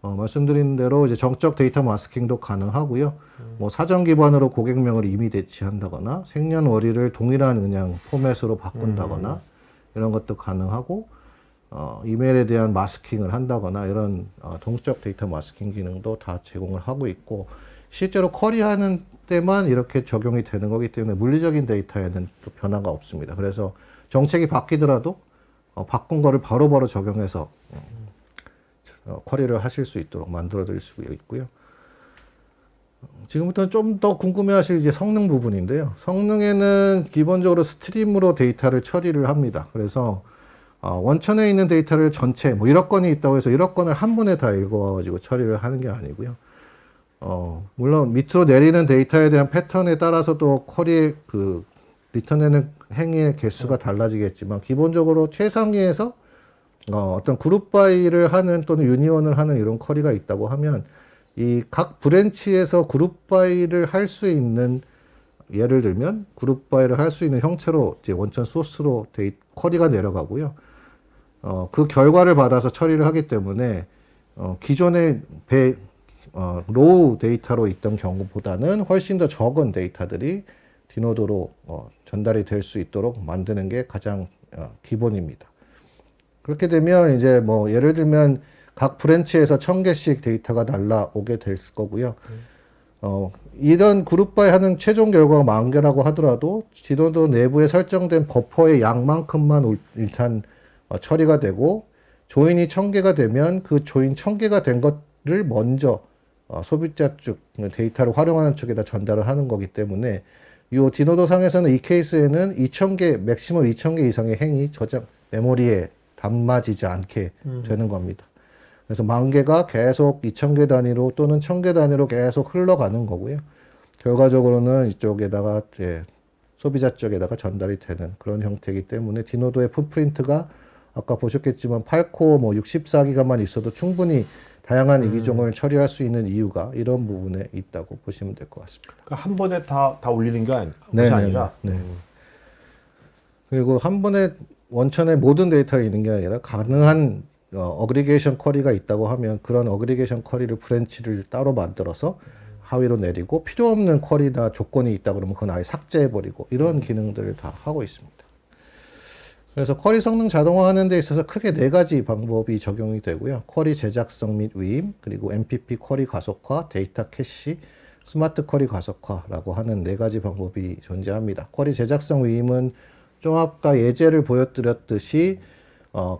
말씀드린 대로 이제 정적 데이터 마스킹도 가능하고요. 뭐 사전 기반으로 고객명을 이미 대치한다거나 생년월일을 동일한 그냥 포맷으로 바꾼다거나 이런 것도 가능하고, 이메일에 대한 마스킹을 한다거나 이런 동적 데이터 마스킹 기능도 다 제공을 하고 있고, 실제로 쿼리하는 때만 이렇게 적용이 되는 거기 때문에 물리적인 데이터에는 또 변화가 없습니다. 그래서 정책이 바뀌더라도 바꾼 거를 바로바로 적용해서 쿼리를 하실 수 있도록 만들어 드릴 수 있고요. 지금부터는 좀 더 궁금해 하실 이제 성능 부분인데요. 성능에는 기본적으로 스트림으로 데이터를 처리를 합니다. 그래서 원천에 있는 데이터를 전체, 뭐 1억 건이 있다고 해서 1억 건을 한 번에 다 읽어가지고 처리를 하는 게 아니고요. 물론 밑으로 내리는 데이터에 대한 패턴에 따라서도 쿼리의 그 리턴하는 행위의 개수가 달라지겠지만, 기본적으로 최상위에서 어떤 그룹 바이를 하는 또는 유니온을 하는 이런 쿼리가 있다고 하면, 이 각 브랜치에서 그룹 바이를 할 수 있는, 예를 들면 그룹 바이를 할 수 있는 형태로 이제 원천 소스로 쿼리가 내려가고요. 그 결과를 받아서 처리를 하기 때문에 기존의 로우 데이터로 있던 경우보다는 훨씬 더 적은 데이터들이 디노도로 전달이 될 수 있도록 만드는 게 가장 기본입니다. 그렇게 되면 이제 뭐 예를 들면 각 브랜치에서 1000개씩 데이터가 날라오게 될 거고요. 이런 그룹바이 하는 최종 결과가 10,000개라고 하더라도 디노도 내부에 설정된 버퍼의 양만큼만 일단 처리가 되고, 조인이 1000개가 되면 그 조인 1000개가 된 것을 먼저 소비자 쪽 데이터를 활용하는 쪽에다 전달을 하는 거기 때문에, 이 디노도 상에서는 이 케이스에는 2000개, 맥시멈 2000개 이상의 행이 저장 메모리에 담아지지 않게 되는 겁니다. 그래서 10,000개가 계속 2000개 단위로 또는 1000개 단위로 계속 흘러가는 거고요. 결과적으로는 이쪽에다가 이제 소비자 쪽에다가 전달이 되는 그런 형태이기 때문에, 디노도의 풋프린트가 아까 보셨겠지만 8코어 뭐 64기가만 있어도 충분히 다양한 이기종을 처리할 수 있는 이유가 이런 부분에 있다고 보시면 될 것 같습니다. 그러니까 한 번에 다 올리는 게 것이 네네네. 아니라. 네. 그리고 한 번에 원천에 모든 데이터가 있는 게 아니라 가능한 어그리게이션 쿼리가 있다고 하면 그런 어그리게이션 쿼리를 브랜치를 따로 만들어서 하위로 내리고, 필요 없는 쿼리나 조건이 있다 그러면 그건 아예 삭제해버리고, 이런 기능들을 다 하고 있습니다. 그래서 쿼리 성능 자동화하는 데 있어서 크게 4가지 방법이 적용이 되고요. 쿼리 제작성 및 위임, 그리고 MPP 쿼리 가속화, 데이터 캐시, 스마트 쿼리 가속화라고 하는 4가지 방법이 존재합니다. 쿼리 제작성 위임은 좀 아까 예제를 보여드렸듯이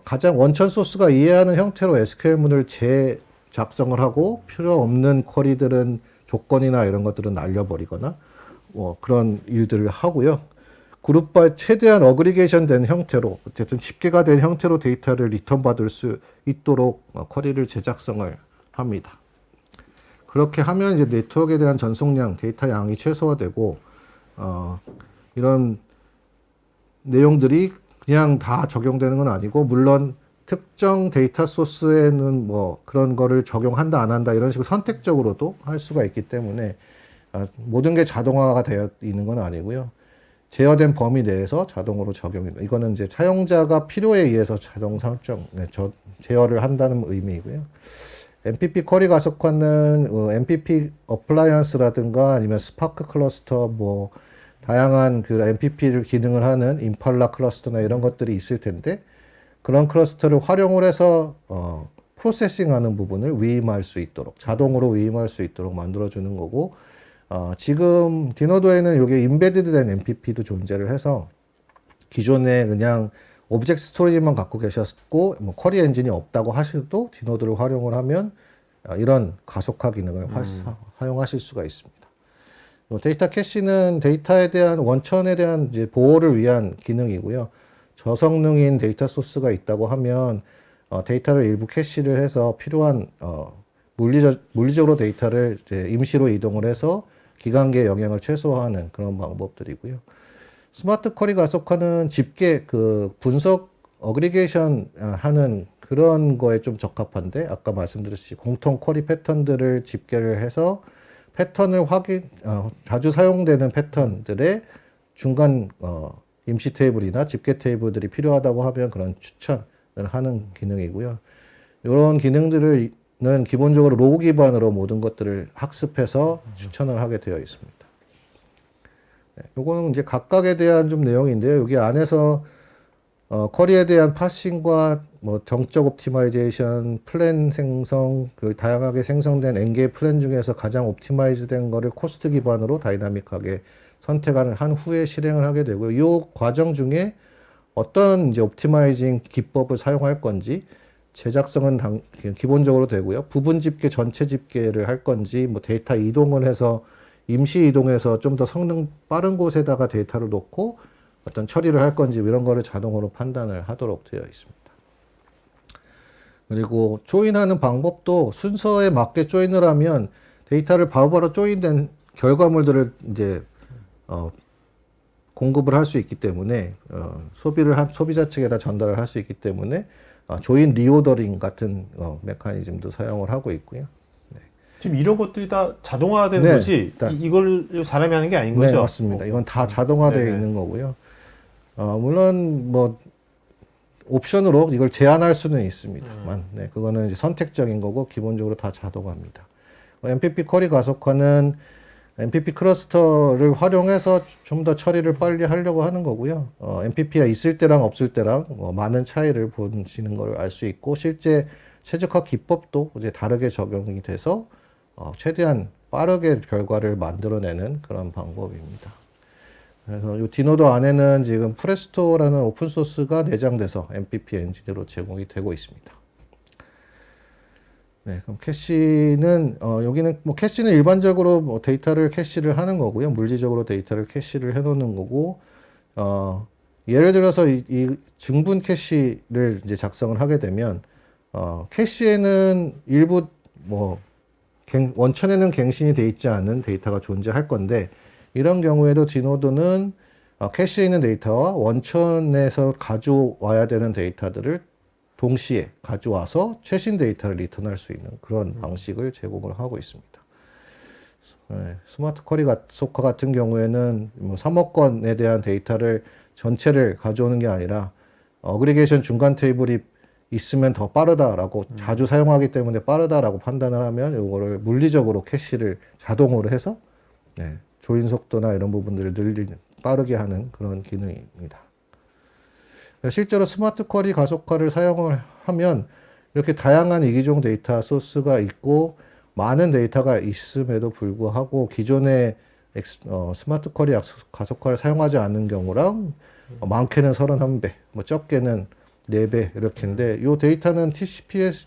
가장 원천 소스가 이해하는 형태로 SQL문을 재작성을 하고, 필요 없는 쿼리들은 조건이나 이런 것들은 날려버리거나 그런 일들을 하고요. 그룹바이 최대한 어그리게이션 된 형태로, 어쨌든 집계가 된 형태로 데이터를 리턴 받을 수 있도록 쿼리를 제작성을 합니다. 그렇게 하면 이제 네트워크에 대한 전송량, 데이터 양이 최소화되고, 이런 내용들이 그냥 다 적용되는 건 아니고, 물론 특정 데이터 소스에는 뭐 그런 거를 적용한다 안 한다 이런 식으로 선택적으로도 할 수가 있기 때문에 모든 게 자동화가 되어 있는 건 아니고요. 제어된 범위 내에서 자동으로 적용입니다. 이거는 이제 사용자가 필요에 의해서 자동 설정, 제어를 한다는 의미이고요. MPP 쿼리 가속화는 MPP 어플라이언스라든가 아니면 스파크 클러스터, 뭐 다양한 그 MPP를 기능을 하는 임팔라 클러스터나 이런 것들이 있을 텐데, 그런 클러스터를 활용을 해서 프로세싱하는 부분을 위임할 수 있도록, 자동으로 위임할 수 있도록 만들어주는 거고, 지금 디노도에는 이게 임베디드된 MPP도 존재를 해서, 기존에 그냥 오브젝트 스토리지만 갖고 계셨고 뭐 쿼리 엔진이 없다고 하셔도 디노도를 활용을 하면 이런 가속화 기능을 사용하실 수가 있습니다. 데이터 캐시는 데이터에 대한 원천에 대한 이제 보호를 위한 기능이고요. 저성능인 데이터 소스가 있다고 하면 데이터를 일부 캐시를 해서 필요한 물리적으로 데이터를 이제 임시로 이동을 해서 기관계의 영향을 최소화하는 그런 방법들이고요. 스마트 쿼리 가속화는 집계, 분석, 어그리게이션 하는 그런 거에 좀 적합한데, 아까 말씀드렸듯이 공통 쿼리 패턴들을 집계를 해서 패턴을 자주 사용되는 패턴들의 중간 임시 테이블이나 집계 테이블들이 필요하다고 하면 그런 추천을 하는 기능이고요. 이런 기능들은 기본적으로 로그 기반으로 모든 것들을 학습해서 추천을 하게 되어 있습니다. 네, 요거는 이제 각각에 대한 좀 내용인데요. 여기 안에서 쿼리에 대한 파싱과 뭐 정적 옵티마이제이션, 플랜 생성, 그 다양하게 생성된 N개의 플랜 중에서 가장 옵티마이즈된 거를 코스트 기반으로 다이나믹하게 선택을 한 후에 실행을 하게 되고요. 이 과정 중에 어떤 이제 옵티마이징 기법을 사용할 건지, 제작성은 기본적으로 되고요. 부분 집계, 전체 집계를 할 건지, 뭐 데이터 이동을 해서 임시 이동해서 좀 더 성능 빠른 곳에다가 데이터를 놓고 어떤 처리를 할 건지, 이런 거를 자동으로 판단을 하도록 되어 있습니다. 그리고 조인하는 방법도 순서에 맞게 조인을 하면 데이터를 바로바로 조인된 결과물들을 이제 공급을 할 수 있기 때문에 소비자 측에다 전달을 할 수 있기 때문에 조인 리오더링 같은 메커니즘도 사용을 하고 있고요. 네. 지금 이런 것들이 다 자동화되는 네, 거지, 이걸 사람이 하는 게 아닌 거죠? 네, 맞습니다. 이건 다 자동화되어 네네. 있는 거고요. 물론 뭐 옵션으로 이걸 제한할 수는 있습니다만, 네, 그거는 이제 선택적인 거고 기본적으로 다 자동화입니다. MPP 쿼리 가속화는 MPP 클러스터를 활용해서 좀 더 처리를 빨리 하려고 하는 거고요. MPP가 있을 때랑 없을 때랑 많은 차이를 보시는 걸 알 수 있고, 실제 최적화 기법도 이제 다르게 적용이 돼서 최대한 빠르게 결과를 만들어내는 그런 방법입니다. 그래서 이 디노도 안에는 지금 프레스토라는 오픈소스가 내장돼서 MPP 엔진으로 제공이 되고 있습니다. 네, 그럼 캐시는 여기는 뭐 캐시는 일반적으로 뭐 데이터를 캐시를 하는 거고요. 물리적으로 데이터를 캐시를 해놓는 거고, 예를 들어서 이 증분 캐시를 이제 작성을 하게 되면 캐시에는 일부 뭐 원천에는 갱신이 돼 있지 않은 데이터가 존재할 건데, 이런 경우에도 디노드는 캐시에 있는 데이터와 원천에서 가져와야 되는 데이터들을 동시에 가져와서 최신 데이터를 리턴할 수 있는 그런 방식을 제공을 하고 있습니다. 네, 스마트 쿼리 가속화 같은 경우에는 뭐 3억 건에 대한 데이터를 전체를 가져오는 게 아니라 어그리게이션 중간 테이블이 있으면 더 빠르다라고 자주 사용하기 때문에 빠르다라고 판단을 하면 이거를 물리적으로 캐시를 자동으로 해서 조인 속도나 이런 부분들을 빠르게 하는 그런 기능입니다. 실제로 스마트 쿼리 가속화를 사용을 하면 이렇게 다양한 이기종 데이터 소스가 있고 많은 데이터가 있음에도 불구하고 기존의 스마트 쿼리 가속화를 사용하지 않는 경우랑 많게는 31배, 뭐 적게는 4배 이렇게인데, 이 데이터는 TCPS,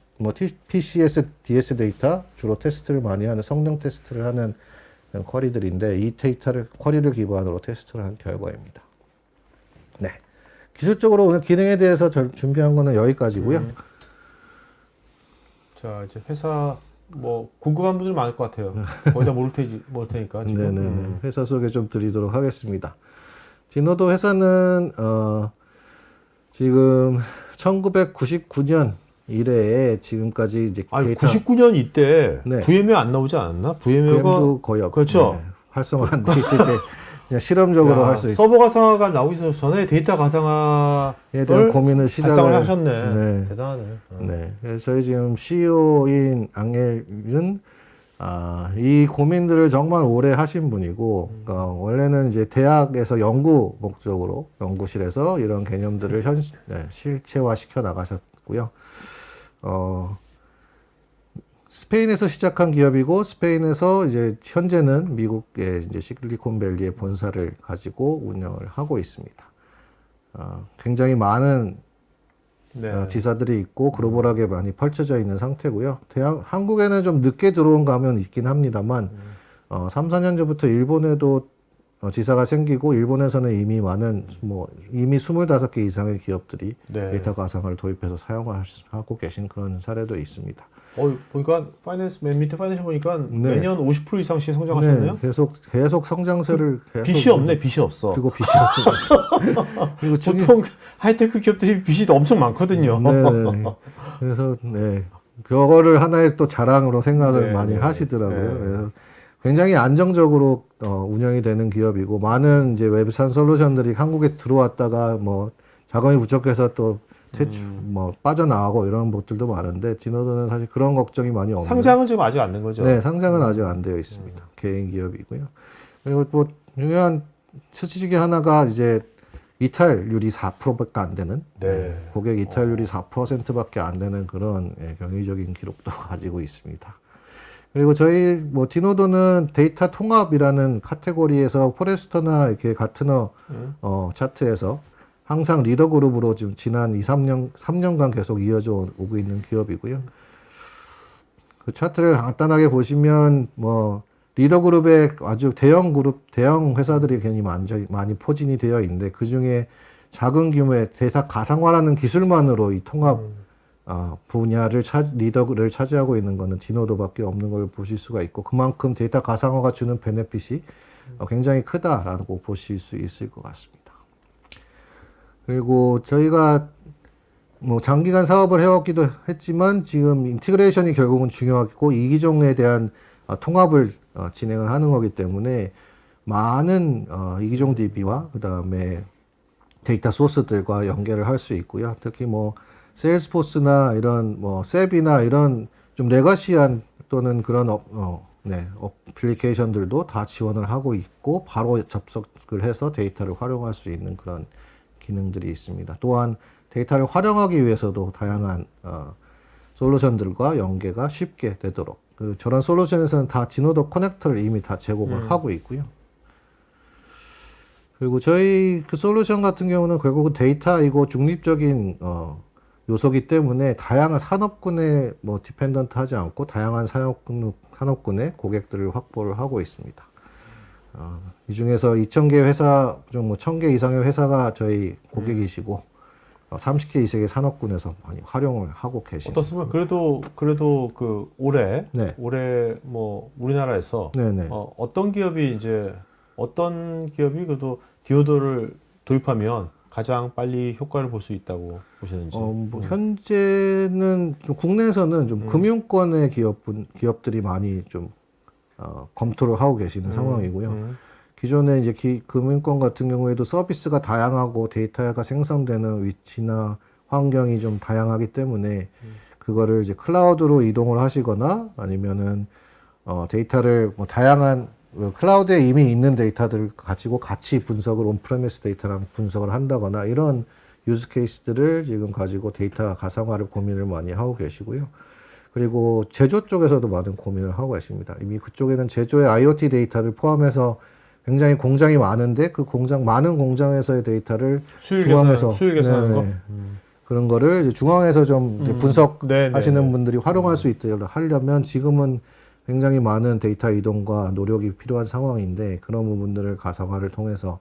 PCS, DS 데이터 주로 테스트를 많이 하는 성능 테스트를 하는 쿼리들인데, 이 데이터를 쿼리를 기반으로 테스트를 한 결과입니다. 네. 기술적으로 오늘 기능에 대해서 준비한 거는 여기까지고요. 자, 이제 회사 뭐 궁금한 분들 많을 것 같아요. 거의 다 모를 테니까 지금. 네네네. 회사 소개 좀 드리도록 하겠습니다. 디노도 회사는 지금 1999년 이래에 지금까지 이제 아니, 99년 이때 네. VMware 안 나오지 않았나? VMware가 VM도 거의 없고, 그렇죠. 활성화 안 돼 있을 때 그냥 실험적으로 할 수 있고, 서버 가상화가 나오기 전에 데이터 가상화에 대한 고민을 시작을 하셨네. 네. 대단하네. 네. 그래서 저희 지금 CEO인 앙헬은 이 고민들을 정말 오래 하신 분이고, 원래는 이제 대학에서 연구 목적으로 연구실에서 이런 개념들을 실체화 시켜 나가셨고요. 스페인에서 시작한 기업이고, 스페인에서 이제 현재는 미국의 이제 실리콘밸리의 본사를 가지고 운영을 하고 있습니다. 굉장히 많은 지사들이 있고 글로벌하게 많이 펼쳐져 있는 상태고요. 한국에는 좀 늦게 들어온 가면 있긴 합니다만 3, 4년 전부터 일본에도 지사가 생기고, 일본에서는 이미 이미 25개 이상의 기업들이 데이터 가상화를 도입해서 사용하고 계신 그런 사례도 있습니다. 보니까 맨 밑에 파이낸스 보니까 매년 50% 이상씩 성장하셨네요. 네, 계속 성장세를 빚이 없네, 빚이 없어. 그리고 빚이 없습니다. 그리고 보통 하이테크 기업들이 빚이 엄청 많거든요. 네. 그래서 그거를 하나의 또 자랑으로 생각을 많이 하시더라고요. 그래서 굉장히 안정적으로 운영이 되는 기업이고, 많은 이제 웹3 솔루션들이 한국에 들어왔다가 뭐 자금이 부족해서 또 빠져나가고 이런 것들도 많은데, 디노드는 사실 그런 걱정이 많이 없는. 상장은 지금 아직 안 된 거죠? 네, 상장은 아직 안 되어 있습니다. 개인 기업이고요. 그리고 뭐 중요한 수치 하나가 이제 이탈률이 4%밖에 안 되는, 고객 이탈률이 4%밖에 안 되는 그런 경이적인 기록도 가지고 있습니다. 그리고 저희 디노도는 데이터 통합이라는 카테고리에서 포레스터나 이렇게 가트너 차트에서 항상 리더 그룹으로 지금 지난 3년간 계속 이어져 오고 있는 기업이고요. 그 차트를 간단하게 보시면 리더 그룹에 아주 대형 회사들이 굉장히 많이 포진이 되어 있는데, 그 중에 작은 규모의 데이터 가상화라는 기술만으로 이 통합 분야를 리더를 차지하고 있는 것은 디노도밖에 없는 걸 보실 수가 있고, 그만큼 데이터 가상화가 주는 베네핏이 굉장히 크다라고 보실 수 있을 것 같습니다. 그리고 저희가 장기간 사업을 해왔기도 했지만, 지금 인티그레이션이 결국은 중요하고 이기종에 대한 통합을 진행을 하는 거기 때문에 많은 이기종 DB와 그 다음에 데이터 소스들과 연결을 할 수 있고요. 특히 세일스포스나 이런 셉이나 이런 좀 레거시한 또는 그런 네, 어플리케이션들도 다 지원을 하고 있고 바로 접속을 해서 데이터를 활용할 수 있는 그런 기능들이 있습니다. 또한 데이터를 활용하기 위해서도 다양한 솔루션들과 연계가 쉽게 되도록 저런 솔루션에서는 다 디노도 커넥터를 이미 다 제공을 하고 있고요. 그리고 저희 그 솔루션 같은 경우는 결국은 데이터이고 중립적인 요소기 때문에 다양한 산업군에 뭐 디펜던트 하지 않고 다양한 산업군의 고객들을 확보를 하고 있습니다. 이 중에서 2,000개 회사 중 뭐 1,000개 이상의 회사가 저희 고객이시고 30개 이상의 산업군에서 많이 활용을 하고 계십니다. 어떻습니까? 그래도 그 올해 뭐 우리나라에서 네네. 어떤 기업이 그래도 디오도를 도입하면 가장 빨리 효과를 볼 수 있다고 보시는지. 뭐 현재는 좀 국내에서는 좀 금융권의 기업들이 많이 좀 검토를 하고 계시는 상황이고요. 기존에 이제 금융권 같은 경우에도 서비스가 다양하고 데이터가 생성되는 위치나 환경이 좀 다양하기 때문에 그거를 이제 클라우드로 이동을 하시거나 아니면은 데이터를 뭐 다양한 클라우드에 이미 있는 데이터들을 가지고 같이 분석을 온프레미스 데이터랑 분석을 한다거나 이런 유즈 케이스들을 지금 가지고 데이터 가상화를 고민을 많이 하고 계시고요. 그리고 제조 쪽에서도 많은 고민을 하고 계십니다. 이미 그쪽에는 제조의 IoT 데이터를 포함해서 굉장히 공장이 많은데 그 많은 공장에서의 데이터를 중앙에서 수율 계산하는 거? 그런 거를 이제 중앙에서 좀 이제 분석하시는 분들이 활용할 수 있도록 하려면 지금은 굉장히 많은 데이터 이동과 노력이 필요한 상황인데 그런 부분들을 가상화를 통해서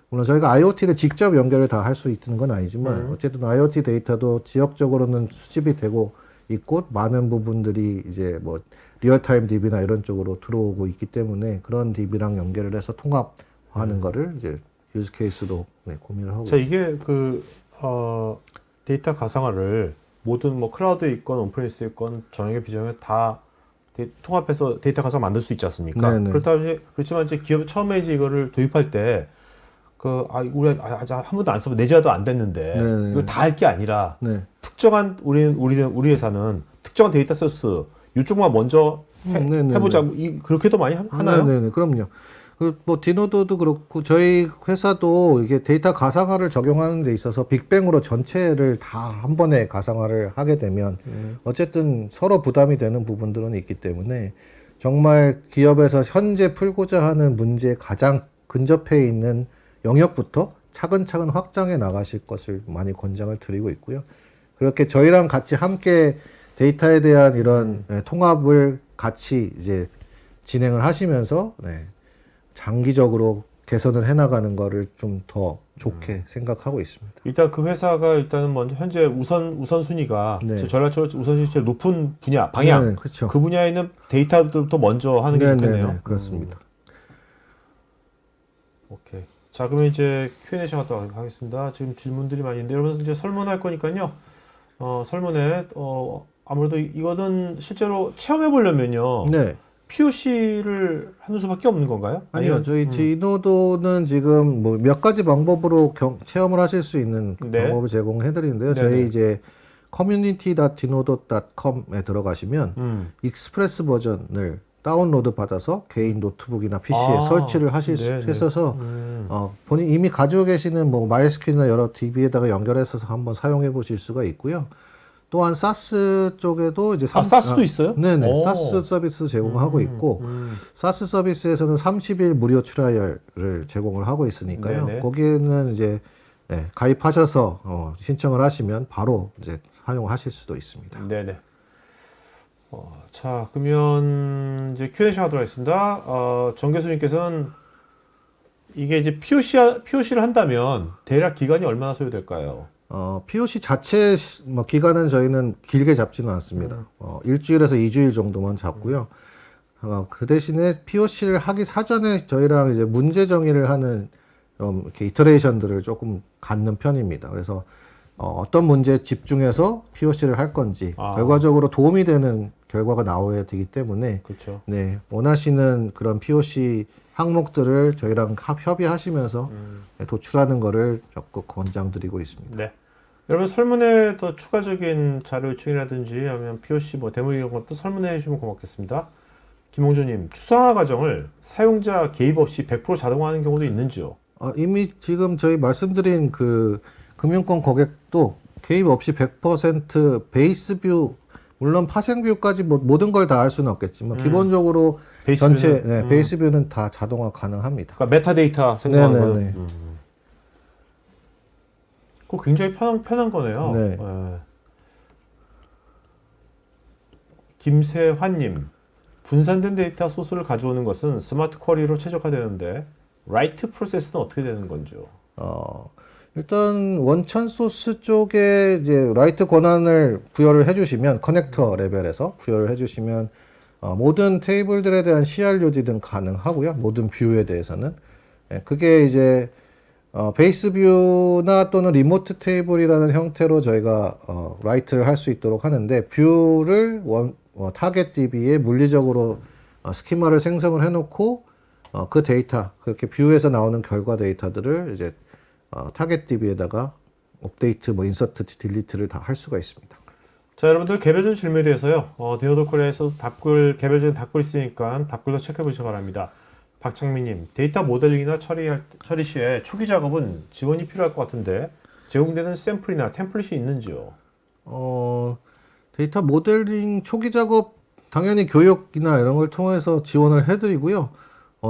물론 저희가 IoT를 직접 연결을 다 할 수 있는 건 아니지만 어쨌든 IoT 데이터도 지역적으로는 수집이 되고 있고 많은 부분들이 이제 뭐 리얼타임 DB나 이런 쪽으로 들어오고 있기 때문에 그런 DB랑 연결을 해서 통합하는 거를 이제 유즈 케이스도 고민을 하고 있습니다. 이게 데이터 가상화를 모든 뭐 클라우드에 있건 온프레미스에 있건 정형의 비정형에 다 통합해서 데이터 가상 만들 수 있지 않습니까? 그렇지만 이제 기업 처음에 이제 이거를 도입할 때 우리 아직 한 번도 안 써보 내재도 안 됐는데 이거 다 할 게 아니라 특정한 우리 회사는 특정한 데이터 소스 이쪽만 먼저 해보자 그렇게도 많이 하나요? 네네 그럼요. 뭐 디노도도 그렇고 저희 회사도 이게 데이터 가상화를 적용하는 데 있어서 빅뱅으로 전체를 다 한 번에 가상화를 하게 되면 어쨌든 서로 부담이 되는 부분들은 있기 때문에 정말 기업에서 현재 풀고자 하는 문제에 가장 근접해 있는 영역부터 차근차근 확장해 나가실 것을 많이 권장을 드리고 있고요. 그렇게 저희랑 같이 함께 데이터에 대한 이런 통합을 같이 이제 진행을 하시면서 장기적으로 개선을 해나가는 거를 좀 더 좋게 생각하고 있습니다. 일단 그 회사가 일단은 먼저 현재 우선순위가 전략적으로 우선순위 제일 높은 분야, 방향 그렇죠. 그 분야에 있는 데이터부터 먼저 하는 게 좋겠네요. 그렇습니다. 오케이. 자, 그러면 이제 Q&A 시간 갖도록 하겠습니다. 지금 질문들이 많이 있는데 여러분 이제 설문할 거니까요. 설문에 아무래도 이거는 실제로 체험해 보려면요. POC를 하는 수밖에 없는 건가요? 아니요, 저희 디노도는 지금 뭐 몇 가지 방법으로 체험을 하실 수 있는 방법을 제공해 드리는데요. 저희 이제 community.dinodo.com에 들어가시면 익스프레스 버전을 다운로드 받아서 개인 노트북이나 PC에 설치를 하실 수 있어서 본인 이미 가지고 계시는 뭐 MySQL이나 여러 DB에다가 연결해서 한번 사용해 보실 수가 있고요. 또한 사스 쪽에도 이제 사스도 있어요? 네네. 사스 서비스 제공하고 있고 사스 서비스에서는 30일 무료 트라이얼을 제공을 하고 있으니까요. 거기에는 이제 가입하셔서 신청을 하시면 바로 이제 사용하실 수도 있습니다. 네네. 자, 그러면 이제 Q&A 하도록 하겠습니다. 정 교수님께서는 이게 이제 POC를 한다면 대략 기간이 얼마나 소요될까요? POC 자체 뭐 기간은 저희는 길게 잡지는 않습니다. 일주일에서 2주일 정도만 잡고요. 그 대신에 POC를 하기 사전에 저희랑 이제 문제 정의를 하는 이렇게 이터레이션들을 조금 갖는 편입니다. 그래서 어떤 문제에 집중해서 POC를 할 건지 결과적으로 도움이 되는 결과가 나와야 되기 때문에 원하시는 그런 POC 항목들을 저희랑 협의하시면서 도출하는 거를 적극 권장드리고 있습니다. 네. 여러분 설문에 더 추가적인 자료 요청이라든지 아니면 POC 뭐 데모 이런 것도 설문해 주시면 고맙겠습니다. 김홍조님, 추상화 과정을 사용자 개입 없이 100% 자동화하는 경우도 있는지요? 이미 지금 저희 말씀드린 그 금융권 고객도 개입 없이 100% 베이스 뷰, 물론 파생 뷰까지 모든 걸 다 할 수는 없겠지만 기본적으로 베이스 전체 뷰는? 베이스 뷰는 다 자동화 가능합니다. 그러니까 메타데이터 생성하는 네네네. 거는. 그거 굉장히 편한 거네요. 네. 예. 김세환님, 분산된 데이터 소스를 가져오는 것은 스마트 쿼리로 최적화되는데 라이트 프로세스는 어떻게 되는 건지요? 일단 원천 소스 쪽에 이제 라이트 권한을 부여를 해주시면 커넥터 레벨에서 부여를 해주시면 모든 테이블들에 대한 CRUD는 가능하고요. 모든 뷰에 대해서는 그게 이제 베이스 뷰나 또는 리모트 테이블이라는 형태로 저희가 라이트를 할 수 있도록 하는데 뷰를 타겟 DB에 물리적으로 스키마를 생성을 해놓고 그 데이터 그렇게 뷰에서 나오는 결과 데이터들을 이제 타겟 DB에다가 업데이트, 인서트, 딜리트를 다 할 수가 있습니다. 자, 여러분들 개별적인 질문에 대해서요. 디노도 코리아에서 개별적인 답글 있으니까 답글도 체크해 보시기 바랍니다. 박창민님, 데이터 모델링이나 처리 시에 초기 작업은 지원이 필요할 것 같은데 제공되는 샘플이나 템플릿이 있는지요? 데이터 모델링 초기 작업 당연히 교육이나 이런 걸 통해서 지원을 해드리고요.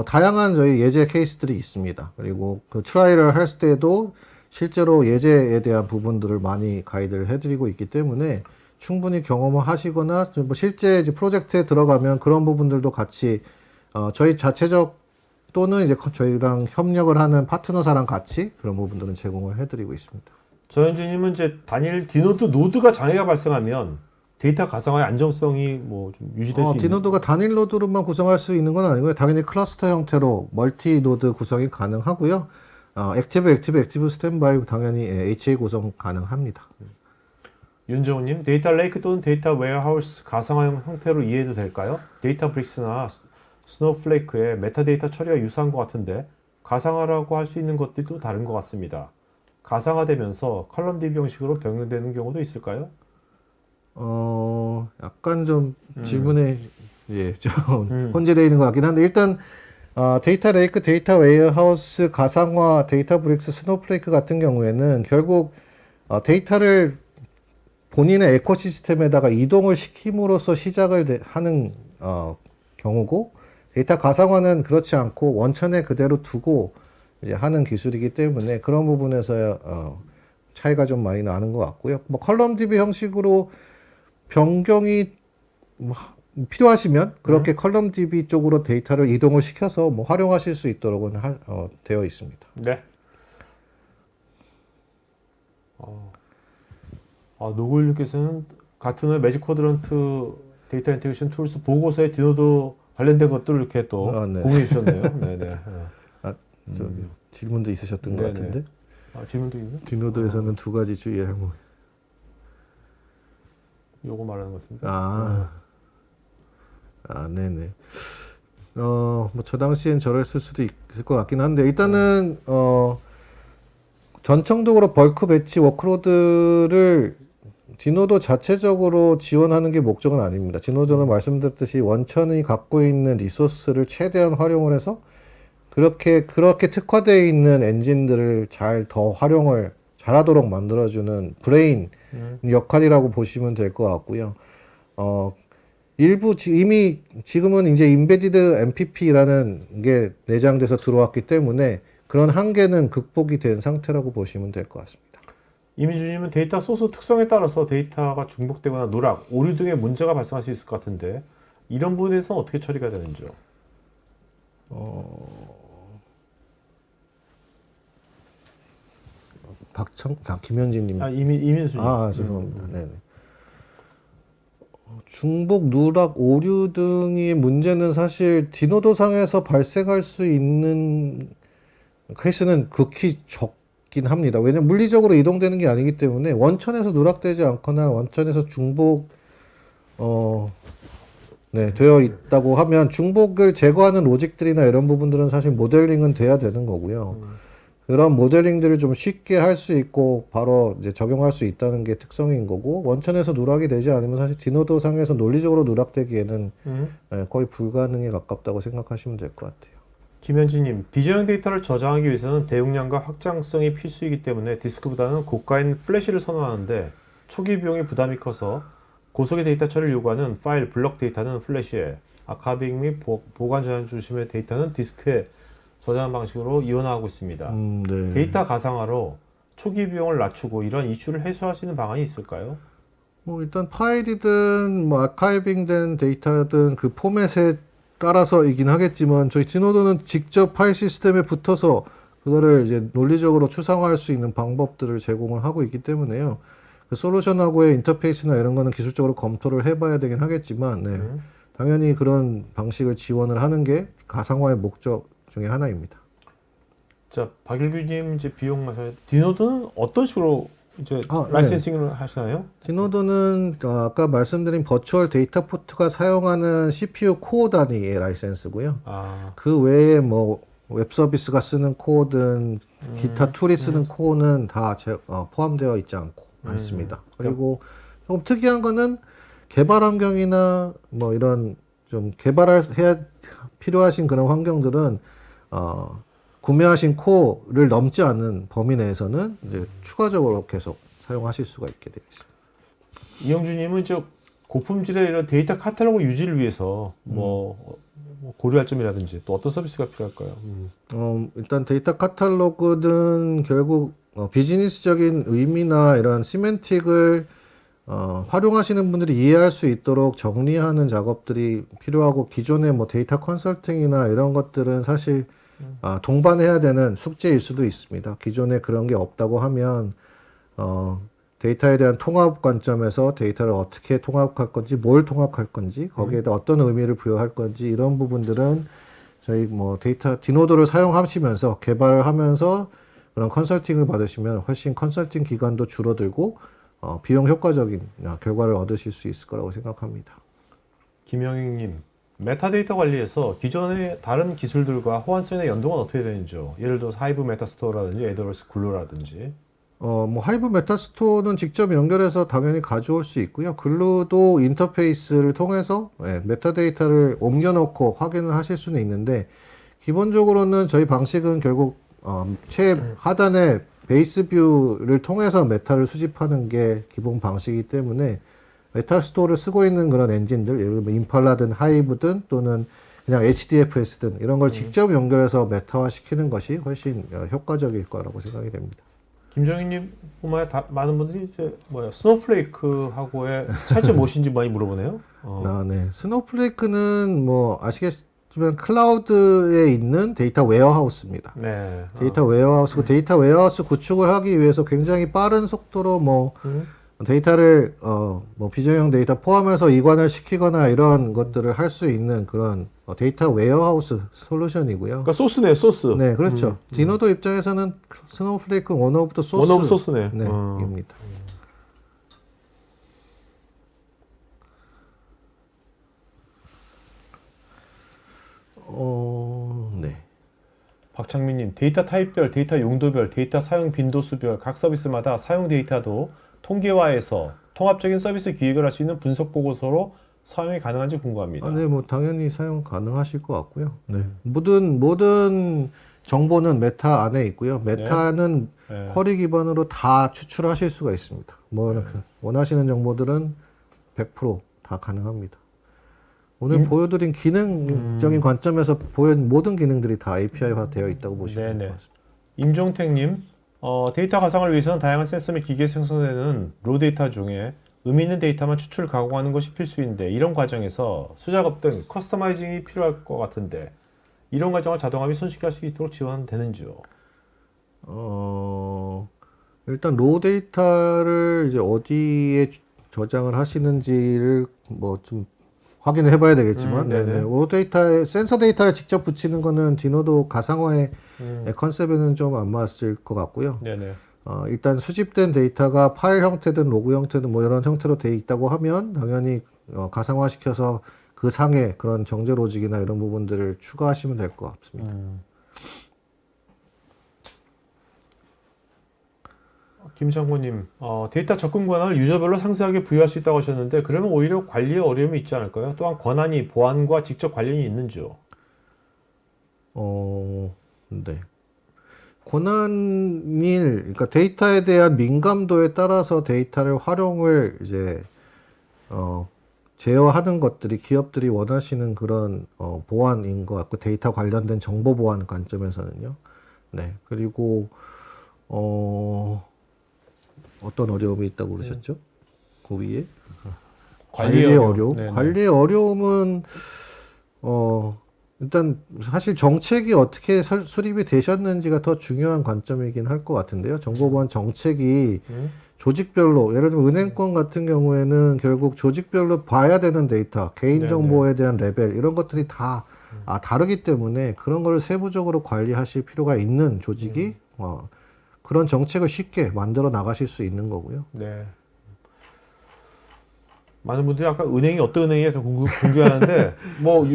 다양한 저희 예제 케이스들이 있습니다. 그리고 그 트라이를 할 때도 실제로 예제에 대한 부분들을 많이 가이드를 해드리고 있기 때문에 충분히 경험을 하시거나 실제 이제 프로젝트에 들어가면 그런 부분들도 같이 저희 자체적 또는 이제 저희랑 협력을 하는 파트너사랑 같이 그런 부분들은 제공을 해드리고 있습니다. 전현주님은 이제 단일 디노드 노드가 장애가 발생하면 데이터 가상화의 안정성이 좀 유지될 수 있는. 디노드가 단일 노드로만 구성할 수 있는 건 아니고요. 당연히 클러스터 형태로 멀티 노드 구성이 가능하고요. 액티브 스탠바이 당연히 HA 구성 가능합니다. 윤정우님, 데이터 레이크 또는 데이터 웨어하우스 가상화 형태로 이해해도 될까요? 데이터 브릭스나 스노우플레이크의 메타데이터 처리가 유사한 것 같은데 가상화라고 할 수 있는 것들이 또 다른 것 같습니다. 가상화되면서 컬럼 DB 형식으로 변경되는 경우도 있을까요? 약간 좀 질문에 좀 혼재되어 있는 것 같긴 한데 일단 데이터 레이크, 데이터 웨어하우스, 가상화, 데이터 브릭스, 스노우플레이크 같은 경우에는 결국 데이터를 본인의 에코시스템에다가 이동을 시킴으로써 시작을 하는 경우고 데이터 가상화는 그렇지 않고 원천에 그대로 두고 이제 하는 기술이기 때문에 그런 부분에서 차이가 좀 많이 나는 것 같고요. 컬럼 DB 형식으로 변경이 필요하시면 그렇게 컬럼 DB 쪽으로 데이터를 이동을 시켜서 활용하실 수 있도록은 되어 있습니다. 네. 노골님께서는 같은 매직 쿼드런트 데이터 인테그레이션 툴스 보고서에 디노도 관련된 것들을 이렇게 또 네. 공유해 주셨네요. 네네. 질문도 있으셨던 것 같은데. 질문도 있나? 디노드에서는 두 가지 주의할 뭐. 요거 말하는 것 같은데. 네네. 저 당시엔 저랬을 수도 있을 것 같긴 한데, 일단은, 전청적으로 벌크 배치 워크로드를 디노도 자체적으로 지원하는 게 목적은 아닙니다. 디노도는 말씀드렸듯이 원천이 갖고 있는 리소스를 최대한 활용을 해서 그렇게 특화되어 있는 엔진들을 더 활용을 잘하도록 만들어주는 브레인 역할이라고 보시면 될 것 같고요. 일부 이미 지금은 이제 인베디드 MPP라는 게 내장돼서 들어왔기 때문에 그런 한계는 극복이 된 상태라고 보시면 될 것 같습니다. 이민주님은 데이터 소스 특성에 따라서 데이터가 중복되거나 누락, 오류 등의 문제가 발생할 수 있을 것 같은데 이런 부분에서는 어떻게 처리가 되는지요? 김현진님. 이민수님. 죄송합니다. 네네. 중복, 누락, 오류 등의 문제는 사실 디노도상에서 발생할 수 있는 케이스는 극히 적긴 합니다. 왜냐면 물리적으로 이동되는 게 아니기 때문에 원천에서 누락되지 않거나 원천에서 중복 되어 있다고 하면 중복을 제거하는 로직들이나 이런 부분들은 사실 모델링은 돼야 되는 거고요. 그런 모델링들을 좀 쉽게 할 수 있고 바로 이제 적용할 수 있다는 게 특성인 거고 원천에서 누락이 되지 않으면 사실 디노도 상에서 논리적으로 누락되기에는 거의 불가능에 가깝다고 생각하시면 될 것 같아요. 김현진님, 비저형 데이터를 저장하기 위해서는 대용량과 확장성이 필수이기 때문에 디스크보다는 고가인 플래시를 선호하는데 초기 비용이 부담이 커서 고속의 데이터 처리를 요구하는 파일, 블록 데이터는 플래시에, 아카이빙 및 보관 저장 중심의 데이터는 디스크에 저장 방식으로 이원화하고 있습니다. 네. 데이터 가상화로 초기 비용을 낮추고 이런 이슈를 해소할 수 있는 방안이 있을까요? 뭐 일단 파일이든 뭐 아카이빙된 데이터든 그 포맷에 따라서이긴 하겠지만 저희 디노도는 직접 파일 시스템에 붙어서 그거를 이제 논리적으로 추상화할 수 있는 방법들을 제공을 하고 있기 때문에요. 그 솔루션하고의 인터페이스나 이런 거는 기술적으로 검토를 해봐야 되긴 하겠지만, 네. 당연히 그런 방식을 지원을 하는 게 가상화의 목적 중에 하나입니다. 자, 박일규님 이제 비용 마셔. 디노드는 어떤 식으로 이제 네. 라이센싱을 하시나요? 디노도는 아까 말씀드린 버추얼 데이터 포트가 사용하는 CPU 코어 단위의 라이센스고요. 아, 그 외에 뭐 웹 서비스가 쓰는 코어든 기타 툴이 쓰는 코어는 다 포함되어 있지 않습니다. 그리고 조금 특이한 거는 개발 환경이나 뭐 이런 좀 해야 필요하신 그런 환경들은 구매하신 코어를 넘지 않는 범위 내에서는 이제 추가적으로 계속 사용하실 수가 있게 되어 있습니다. 이영주님은 저 고품질의 이런 데이터 카탈로그 유지를 위해서 뭐 고려할 점이라든지 또 어떤 서비스가 필요할까요? 일단 데이터 카탈로그는 결국 비즈니스적인 의미나 이런 시멘틱을 활용하시는 분들이 이해할 수 있도록 정리하는 작업들이 필요하고 기존의 뭐 데이터 컨설팅이나 이런 것들은 사실 동반해야 되는 숙제일 수도 있습니다. 기존에 그런 게 없다고 하면 데이터에 대한 통합 관점에서 데이터를 어떻게 통합할 건지, 뭘 통합할 건지, 거기에다 어떤 의미를 부여할 건지 이런 부분들은 저희 뭐 데이터 디노도를 사용하시면서 개발을 하면서 그런 컨설팅을 받으시면 훨씬 컨설팅 기간도 줄어들고 비용 효과적인 결과를 얻으실 수 있을 거라고 생각합니다. 김영익님, 메타데이터 관리에서 기존의 다른 기술들과 호환성이나 연동은 어떻게 되는지요? 예를 들어서 하이브 메타스토어라든지 AWS 글루라든지. 뭐 하이브 메타스토어는 직접 연결해서 당연히 가져올 수 있고요. 글루도 인터페이스를 통해서 메타데이터를 옮겨놓고 확인을 하실 수는 있는데 기본적으로는 저희 방식은 결국 최하단의 베이스 뷰를 통해서 메타를 수집하는 게 기본 방식이기 때문에 메타스토어를 쓰고 있는 그런 엔진들, 예를 들면 임팔라든 하이브든 또는 그냥 HDFS든 이런 걸 직접 연결해서 메타화 시키는 것이 훨씬 효과적일 거라고 생각이 됩니다. 김정희님 뿐만 아니라 많은 분들이 이제 스노우플레이크하고의 차이점 무엇인지 많이 물어보네요. 네. 스노우플레이크는 뭐 아시겠지만 클라우드에 있는 데이터 웨어하우스입니다. 네. 데이터 웨어하우스고 데이터 웨어하우스 구축을 하기 위해서 굉장히 빠른 속도로 뭐 데이터를 뭐 비정형 데이터 포함해서 이관을 시키거나 이런 것들을 할 수 있는 그런 데이터 웨어하우스 솔루션이고요. 그러니까 소스네, 소스. 네, 그렇죠. 디노도 입장에서는 스노우플레이크 원 오브 더 소스. 원 오브 소스네. 네, 입니다. 네. 박창민님, 데이터 타입별, 데이터 용도별, 데이터 사용 빈도수별 각 서비스마다 사용 데이터도 통계화해서 통합적인 서비스 기획을 할 수 있는 분석 보고서로 사용이 가능한지 궁금합니다. 네, 뭐 당연히 사용 가능하실 것 같고요. 네. 모든 정보는 메타 안에 있고요. 메타는 네. 쿼리 기반으로 다 추출하실 수가 있습니다. 뭐 원하시는 정보들은 100% 다 가능합니다. 오늘 보여드린 기능적인 관점에서 보여준 모든 기능들이 다 API화 되어 있다고 보시면 될 것 같습니다. 임종택님, 데이터 가상을 위해서는 다양한 센서 및 기계 생성되는 로 데이터 중에 의미 있는 데이터만 추출 가공하는 것이 필수인데 이런 과정에서 수작업 등 커스터마이징이 필요할 것 같은데 이런 과정을 자동화 손쉽게 할 수 있도록 지원되는지요? 일단 로 데이터를 이제 어디에 저장을 하시는지를 뭐 좀 확인을 해봐야 되겠지만, 로 데이터에 센서 데이터를 직접 붙이는 거는 디노도 가상화의 컨셉에는 좀 안 맞을 것 같고요. 네네. 일단 수집된 데이터가 파일 형태든 로그 형태든 뭐 이런 형태로 돼 있다고 하면 당연히 가상화 시켜서 그 상에 그런 정제 로직이나 이런 부분들을 추가하시면 될 것 같습니다. 김장호님, 데이터 접근 권한을 유저별로 상세하게 부여할 수 있다고 하셨는데 그러면 오히려 관리에 어려움이 있지 않을까요? 또한 권한이 보안과 직접 관련이 있는지요? 네. 그러니까 데이터에 대한 민감도에 따라서 데이터를 활용을 이제 제어하는 것들이 기업들이 원하시는 그런 보안인 것 같고 데이터 관련된 정보 보안 관점에서는요. 네. 그리고 어떤 어려움이 있다고 그러셨죠? 그 위에 관리의 어려움. 네네. 관리의 어려움은 일단 사실 정책이 어떻게 수립이 되셨는지가 더 중요한 관점이긴 할 것 같은데요. 정보보안 정책이 조직별로 예를 들면 은행권 같은 경우에는 결국 조직별로 봐야 되는 데이터, 개인정보에 대한 레벨 이런 것들이 다 다르기 때문에 그런 거를 세부적으로 관리하실 필요가 있는 조직이 그런 정책을 쉽게 만들어 나가실 수 있는 거고요. 네. 많은 분들이 아까 은행이 어떤 은행이야 좀 궁금해하는데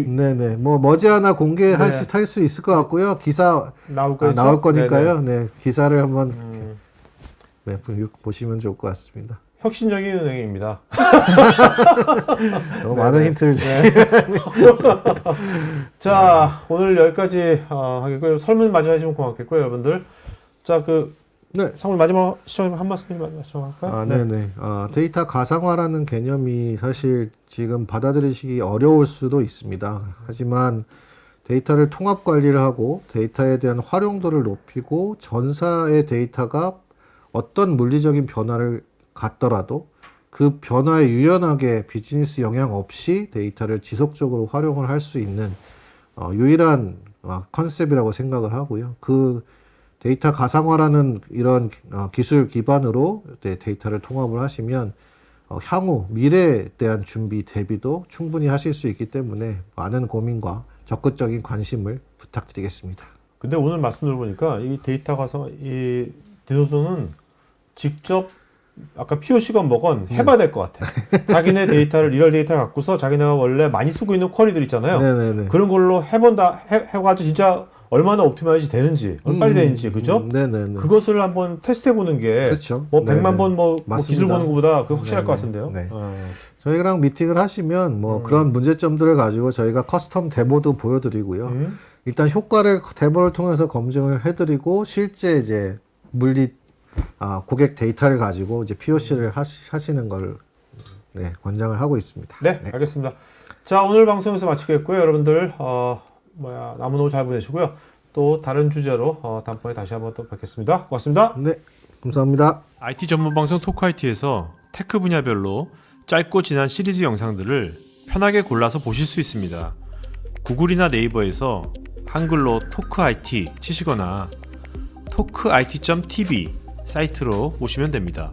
네네 뭐 머지않아 공개할 수 있을 것 같고요. 기사 나올 거니까요. 네 기사를 한번 네, 보시면 좋을 것 같습니다. 혁신적인 은행입니다. 너무 많은 힌트를 자 오늘 여기까지 하겠고요. 설문 마저 해주시면 고맙겠고요, 여러분들. 자 상훈 마지막 시청 한 말씀만 할까요? 네네. 데이터 가상화라는 개념이 사실 지금 받아들이시기 어려울 수도 있습니다. 하지만 데이터를 통합 관리를 하고 데이터에 대한 활용도를 높이고 전사의 데이터가 어떤 물리적인 변화를 갖더라도 그 변화에 유연하게 비즈니스 영향 없이 데이터를 지속적으로 활용을 할 수 있는 유일한 컨셉이라고 생각을 하고요. 그 데이터 가상화라는 이런 기술 기반으로 데이터를 통합을 하시면 향후 미래에 대한 준비 대비도 충분히 하실 수 있기 때문에 많은 고민과 적극적인 관심을 부탁드리겠습니다. 근데 오늘 말씀 들어보니까 이 데이터 가상화 이 디노도는 직접 아까 POC건 뭐건 해봐야 될 것 같아. 자기네 데이터를 리얼 데이터를 갖고서 자기네가 원래 많이 쓰고 있는 쿼리들 있잖아요. 네네네. 그런 걸로 해가지고 진짜 얼마나 옵티마이즈 되는지, 빨리 되는지, 그죠? 네네네. 그것을 한번 테스트해보는 게, 그렇죠. 뭐 100만 번 뭐 맞습니다. 기술 보는 것보다 그거 확실할 것 같은데요. 네. 저희랑 미팅을 하시면 뭐 그런 문제점들을 가지고 저희가 커스텀 데모도 보여드리고요. 일단 효과를 데모를 통해서 검증을 해드리고 실제 이제 고객 데이터를 가지고 이제 POC를 하시는 걸 권장을 하고 있습니다. 네, 알겠습니다. 자, 오늘 방송에서 마치겠고요. 여러분들 남은 오후 잘 보내시고요. 또 다른 주제로 다음번에 다시 한번 또 뵙겠습니다. 고맙습니다. 네, 감사합니다. IT 전문 방송 토크IT에서 테크 분야별로 짧고 진한 시리즈 영상들을 편하게 골라서 보실 수 있습니다. 구글이나 네이버에서 한글로 토크IT 치시거나 토크IT.tv 사이트로 오시면 됩니다.